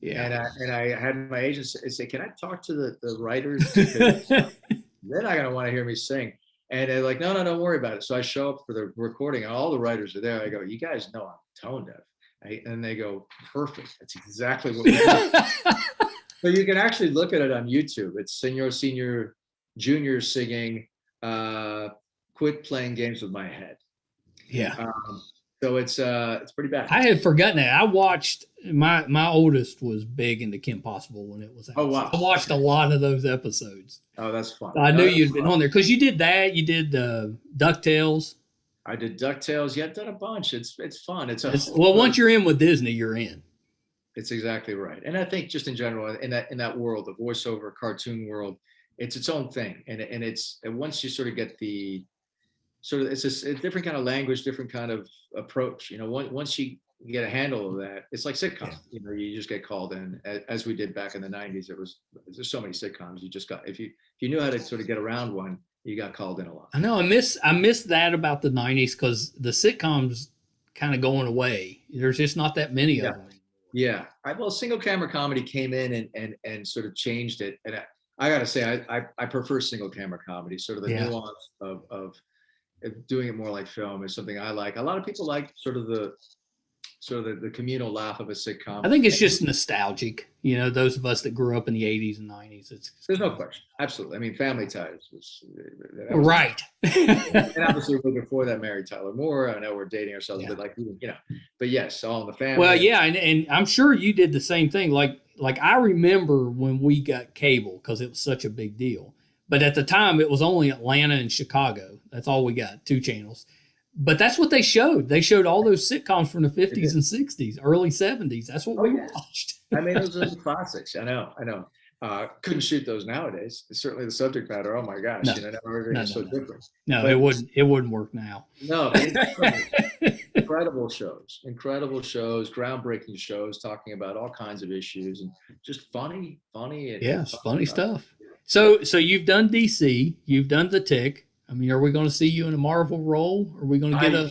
Yeah. And I had my agent say, "Can I talk to the writers because they're not gonna want to hear me sing." And they're like, "No, no, don't worry about it." So I show up for the recording, and all the writers are there. I go, "You guys know I'm tone deaf," and they go, "Perfect. That's exactly what we do." So you can actually look at it on YouTube. It's Senior, Junior singing "Quit Playing Games with My Head." Yeah. So it's pretty bad. I had forgotten that. I watched my oldest was big into Kim Possible when it was Oh out. So wow. I watched a lot of those episodes. Oh, that's fun. So I knew No, you'd been on there because you did that. You did DuckTales. I did DuckTales. Yeah, I've done a bunch. It's fun. It's a It's, whole well, once you're in with Disney, you're in. It's exactly right. And I think just in general, in that world, the voiceover cartoon world, it's its own thing. And once you sort of get the sort of it's a different kind of language, different kind of approach. Once you get a handle of that, it's like Yeah. sitcoms. You just get called in, as we did back in the '90s. There's so many sitcoms. You just got if you knew how to sort of get around one, you got called in a lot. I know. I miss that about the '90s because the sitcoms kind of going away. There's just not that many Yeah. of them. Yeah, well, single camera comedy came in and sort of changed it. And I got to say, I prefer single camera comedy. Sort of the Yeah. nuance of doing it more like film is something I like. A lot of people like the communal laugh of a sitcom. I think it's just nostalgic. Those of us that grew up in the '80s and '90s. It's There's no question, absolutely. I mean, Family Ties that was right. and obviously before that, Mary Tyler Moore. I know we're dating ourselves, Yeah. but but yes, All in the Family. Well, yeah, and I'm sure you did the same thing. Like I remember when we got cable because it was such a big deal. But at the time, it was only Atlanta and Chicago. That's all we got, 2 channels. But that's what they showed. They showed all those sitcoms from the 50s and 60s, early 70s. That's what Oh, we yeah. watched. I mean, those are the classics. I know. Couldn't shoot those nowadays. Certainly the subject matter. Oh my gosh, No, now everything is so no. different. No, But it wouldn't work now. no, incredible shows, groundbreaking shows, talking about all kinds of issues and just funny and Yes, fun funny stuff. stuff. So you've done DC, you've done the Tick. I mean, are we going to see you in a Marvel role? Are we going to get a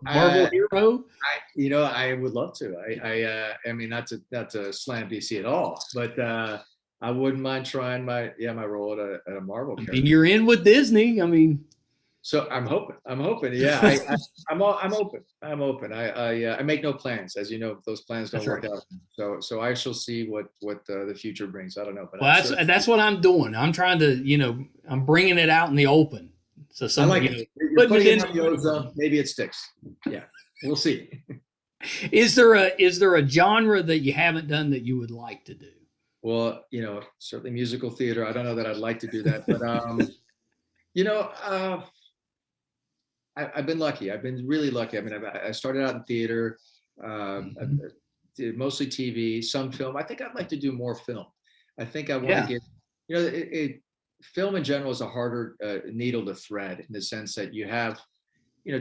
Marvel hero? I would love to. I mean, not to slam DC at all, but I wouldn't mind trying my role at a Marvel I character. mean, you're in with Disney. I mean, So I'm hoping. Yeah, I'm open. I make no plans, as you know. Those plans don't work out. So I shall see what the future brings. I don't know, but well, that's what I'm doing. I'm trying to, I'm bringing it out in the open. So I like it. You're putting it in the ozone. Maybe it sticks. Yeah, we'll see. Is there a genre that you haven't done that you would like to do? Well, certainly musical theater. I don't know that I'd like to do that, but I've been lucky. I've been really lucky. I mean, I started out in theater, did mostly TV, some film. I think I'd like to do more film. I think I want to get, film in general is a harder needle to thread in the sense that you have,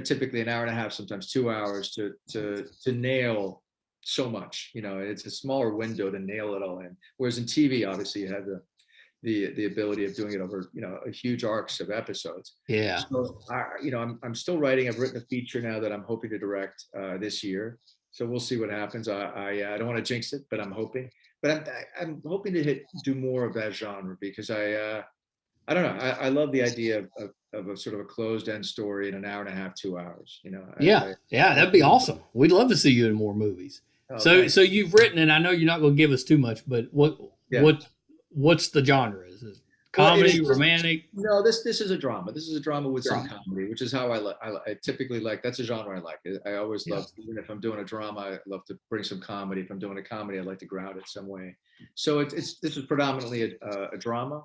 typically an hour and a half, sometimes 2 hours to nail so much. It's a smaller window to nail it all in. Whereas in TV, obviously, you have the ability of doing it over a huge arcs of episodes. Yeah. So I'm still writing. I've written a feature now that I'm hoping to direct this year. So we'll see what happens. I don't want to jinx it, but I'm hoping. But I'm hoping to do more of that genre because I don't know. I love the idea of a sort of a closed end story in an hour and a half, 2 hours. That'd be awesome. We'd love to see you in more movies. So you've written, and I know you're not going to give us too much, but what's the genre? Is it comedy, romantic? No, this is a drama. This is a drama with some comedy, which is how I typically like. That's a genre I like. I always love, even if I'm doing a drama, I love to bring some comedy. If I'm doing a comedy, I like to ground it some way. So this is predominantly a drama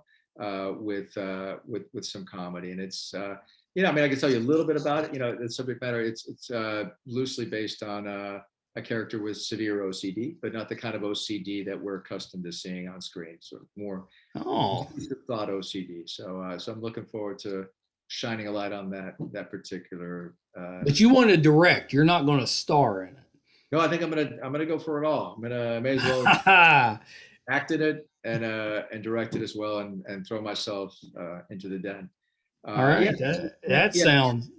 with some comedy, and it's I mean, I can tell you a little bit about it. The subject matter. It's loosely based on a character with severe OCD, but not the kind of OCD that we're accustomed to seeing on screen, sort of more thought OCD. So I'm looking forward to shining a light on that particular. But you want to direct. You're not going to star in it. No, I think I'm gonna go for it all. May as well act in it and direct it as well, and throw myself into the den. All right, Yeah, that yeah. sounds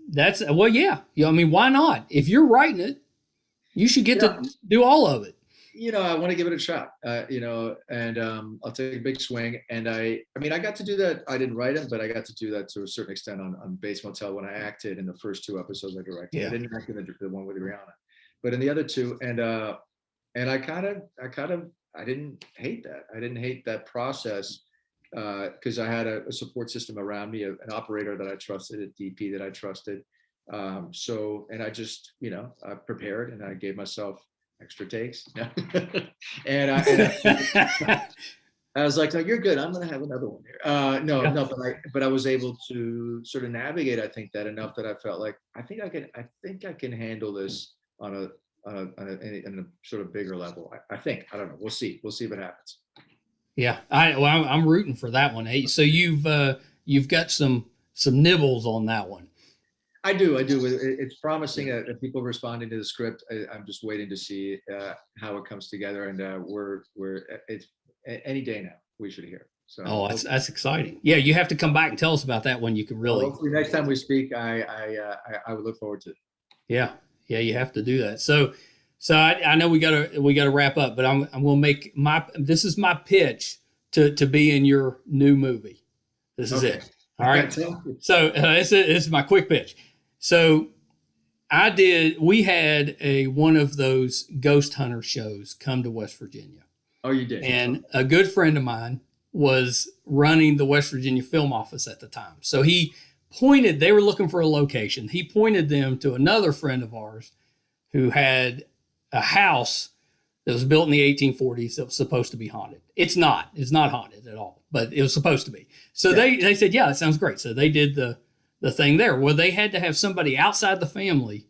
well, yeah. I mean, why not? If you're writing it, you should get to do all of it. I want to give it a shot, and I'll take a big swing. And I mean, I got to do that. I didn't write them, but I got to do that to a certain extent on Bates Motel when I acted in the first 2 episodes I directed. I didn't act in the one with Rihanna, but in the other 2, and I didn't hate that. I didn't hate that process because I had a support system around me, an operator that I trusted, a DP that I trusted. And I just, I prepared and I gave myself extra takes. and I was like, no, you're good. I'm going to have another one here. No, but I was able to sort of navigate, I think, that enough that I felt like, I think I can handle this on a sort of bigger level. I think, I don't know. We'll see what happens. Yeah. I'm rooting for that one. Hey, so you've got some nibbles on that one. I do. It's promising that people responding to the script. I'm just waiting to see how it comes together, and it's any day now. We should hear. So that's exciting. Yeah, you have to come back and tell us about that one. You can really. Hopefully, next time we speak, I would look forward to it. Yeah, you have to do that. So I know we gotta wrap up, but I'm gonna make this is my pitch to be in your new movie. This is it. All right. So this is my quick pitch. So we had one of those ghost hunter shows come to West Virginia. Oh, you did? And a good friend of mine was running the West Virginia film office at the time. So they were looking for a location. He pointed them to another friend of ours who had a house that was built in the 1840s that was supposed to be haunted. It's not haunted at all, but it was supposed to be. So they said, yeah, that sounds great. So they did the thing there. Well, they had to have somebody outside the family,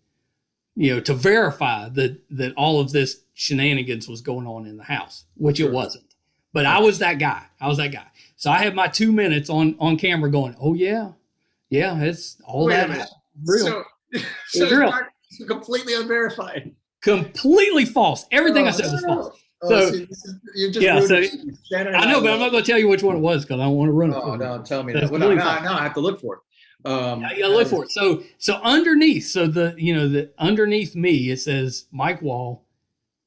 to verify that all of this shenanigans was going on in the house, which it wasn't. But I was that guy. So I had my 2 minutes on camera going, oh yeah, it's all that real. So real. Completely unverified. Completely false. Everything I said was false. You're just I know, but I'm not going to tell you which one it was because I don't want to run it. Oh, no, tell me that. Well, no, I have to look for it. You gotta look for it. So underneath, the underneath me, it says Mike Wall,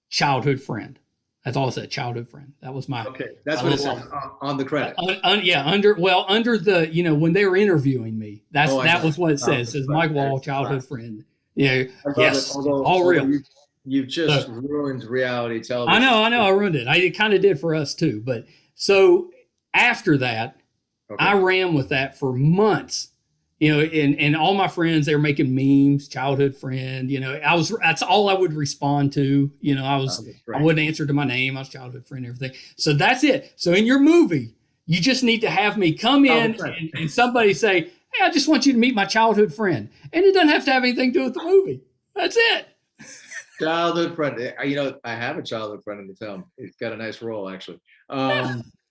childhood friend. That's all it said, childhood friend. That was my. Okay, that's what it said on the credit. Under the when they were interviewing me, that was what it says. It says Mike Wall, childhood friend. Yeah, yes, all real. You've just ruined reality television. I know, I ruined it. I kind of did for us too. But so after that, I ran with that for months. And all my friends, they were making memes, childhood friend, that's all I would respond to. I wouldn't answer to my name. I was childhood friend, everything. So that's it. So in your movie, you just need to have me come in and somebody say, hey, I just want you to meet my childhood friend. And it doesn't have to have anything to do with the movie. That's it. Childhood friend. I have a childhood friend in the film. He's got a nice role, actually.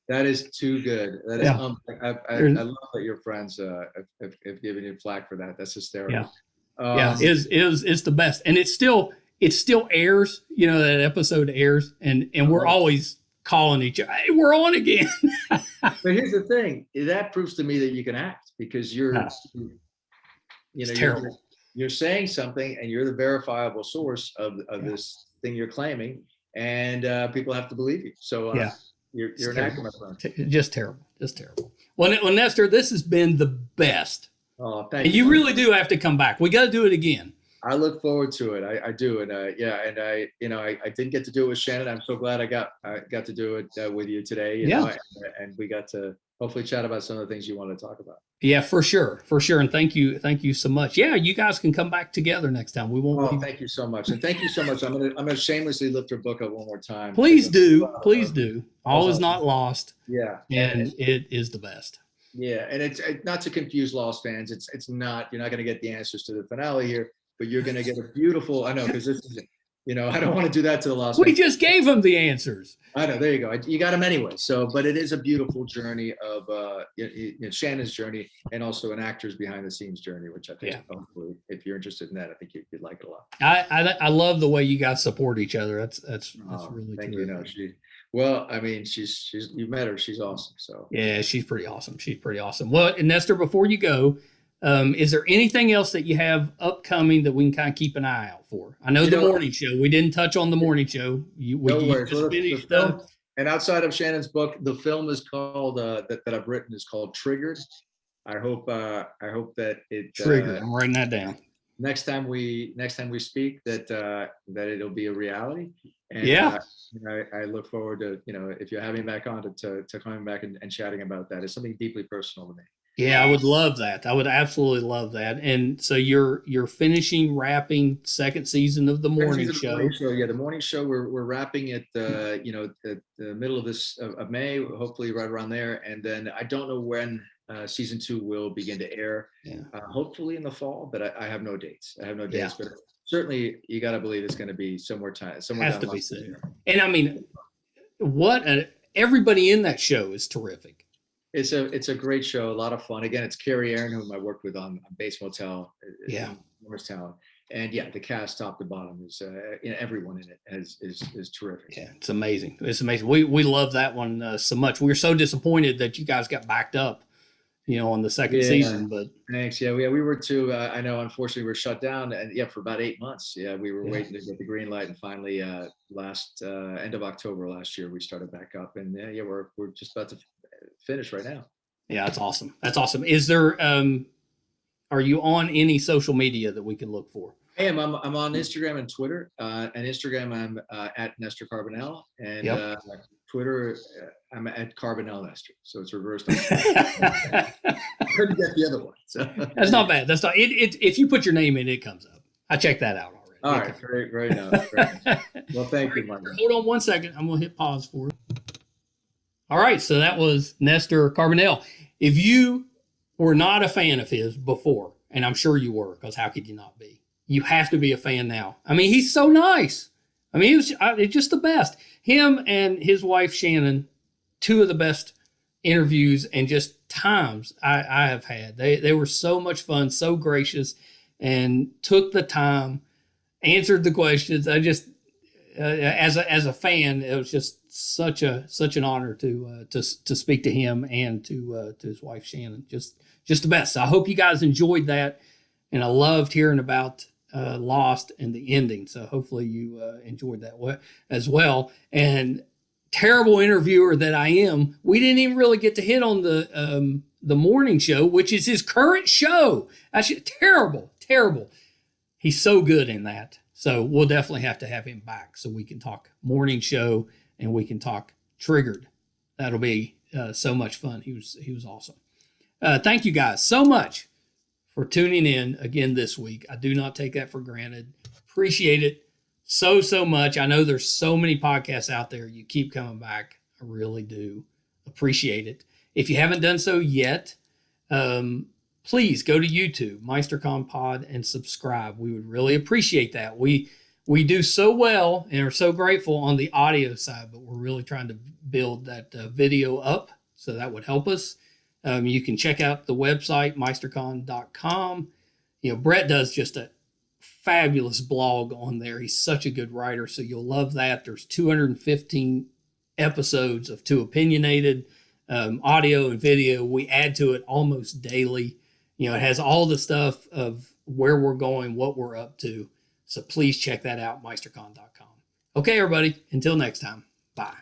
That is too good. That is, I love that your friends have given you flack for that. That's hysterical. It's the best, and it still airs. That episode airs, and we're always calling each other. Hey, we're on again. But here's the thing: that proves to me that you can act because you're saying something, and you're the verifiable source of this thing you're claiming, and people have to believe you. So You're an actor, my friend. Just terrible. Well, Nestor, this has been the best. Oh, thank you. You really do have to come back. We got to do it again. I look forward to it. I do, and I didn't get to do it with Shannon. I'm so glad I got to do it with you today. And we got to hopefully chat about some of the things you want to talk about. Yeah, for sure. And thank you so much. Yeah, you guys can come back together next time. We won't. Thank you so much, and thank you so much. I'm gonna shamelessly lift your book up one more time. Please do. All is not lost. Yeah, and it is the best. Yeah, and it's not to confuse Lost fans. It's not. You're not going to get the answers to the finale here, but you're going to get a beautiful. I know because I don't want to do that to the last We one. just gave him the answers. I know. There you go. You got them anyway. So, but it is a beautiful journey of Shannon's journey, and also an actor's behind the scenes journey, which I think, hopefully, if you're interested in that, I think you'd like it a lot. I love the way you guys support each other. That's really thank terrific. you. No, well, I mean, she's you met her. She's awesome. So yeah, she's pretty awesome. She's pretty awesome. Well, Nestor, before you go, is there anything else that you have upcoming that we can kind of keep an eye out for? I know the morning show. We didn't touch on the morning show. You just finished the film, and outside of Shannon's book, the film is called that I've written is called Triggered. I hope that it Triggered. I'm writing that down. Next time we speak, that it'll be a reality. And I look forward to, if you're having me back on to coming back and chatting about that. It's something deeply personal to me. Yeah, I would love that. I would absolutely love that. And so you're wrapping second season of the morning show. Yeah, the morning show. We're wrapping it, the middle of May, hopefully right around there. And then I don't know when season 2 will begin to air. Yeah. Hopefully in the fall, but I have no dates. But certainly you got to believe it's going to be somewhere has to be soon. And I mean, everybody in that show is terrific. It's a great show, a lot of fun. Again, it's Carrie Aaron, whom I worked with on Bates Motel. Enormous talent. And the cast top to bottom is everyone in it is terrific. Yeah, it's amazing. It's amazing. We love that one so much. We were so disappointed that you guys got backed up, on the second season. But thanks. Yeah, we were too. I know, unfortunately, we were shut down, and for about 8 months. Yeah, we were waiting to get the green light, and finally, last end of October last year, we started back up, and we're just about to finish right now. Yeah, that's awesome. That's awesome. Is there are you on any social media that we can look for? I am. I'm on Instagram and Twitter. And Instagram, I'm at Nestor Carbonell, and Twitter, I'm at Carbonell Nestor. So it's reversed. I couldn't get the other one. So that's not bad. That's not it. If you put your name in, it comes up. I checked that out already. All right, very nice. Well, thank you, Mike. Hold on 1 second. I'm gonna hit pause for it. All right, so that was Nestor Carbonell. If you were not a fan of his before, and I'm sure you were, because how could you not be? You have to be a fan now. I mean, he's so nice. I mean, it's just the best. Him and his wife, Shannon, 2 of the best interviews and just times I have had. They were so much fun, so gracious, and took the time, answered the questions. I just, as a fan, it was just such an honor to speak to him and to his wife, Shannon. Just the best. So I hope you guys enjoyed that, and I loved hearing about Lost and the ending. So hopefully you enjoyed that as well. And terrible interviewer that I am, we didn't even really get to hit on the morning show, which is his current show. Actually, terrible. He's so good in that. So we'll definitely have to have him back so we can talk morning show and we can talk Triggered. That'll be so much fun. He was awesome. Thank you guys so much for tuning in again this week. I do not take that for granted. Appreciate it so much. I know there's so many podcasts out there. You keep coming back. I really do appreciate it. If you haven't done so yet, please go to YouTube, MeisterCon Pod, and subscribe. We would really appreciate that. We do so well and are so grateful on the audio side, but we're really trying to build that video up, so that would help us. You can check out the website, meistercon.com. Brett does just a fabulous blog on there. He's such a good writer, so you'll love that. There's 215 episodes of Too Opinionated, audio and video. We add to it almost daily. It has all the stuff of where we're going, what we're up to. So please check that out, meistercon.com. Okay, everybody, until next time, bye.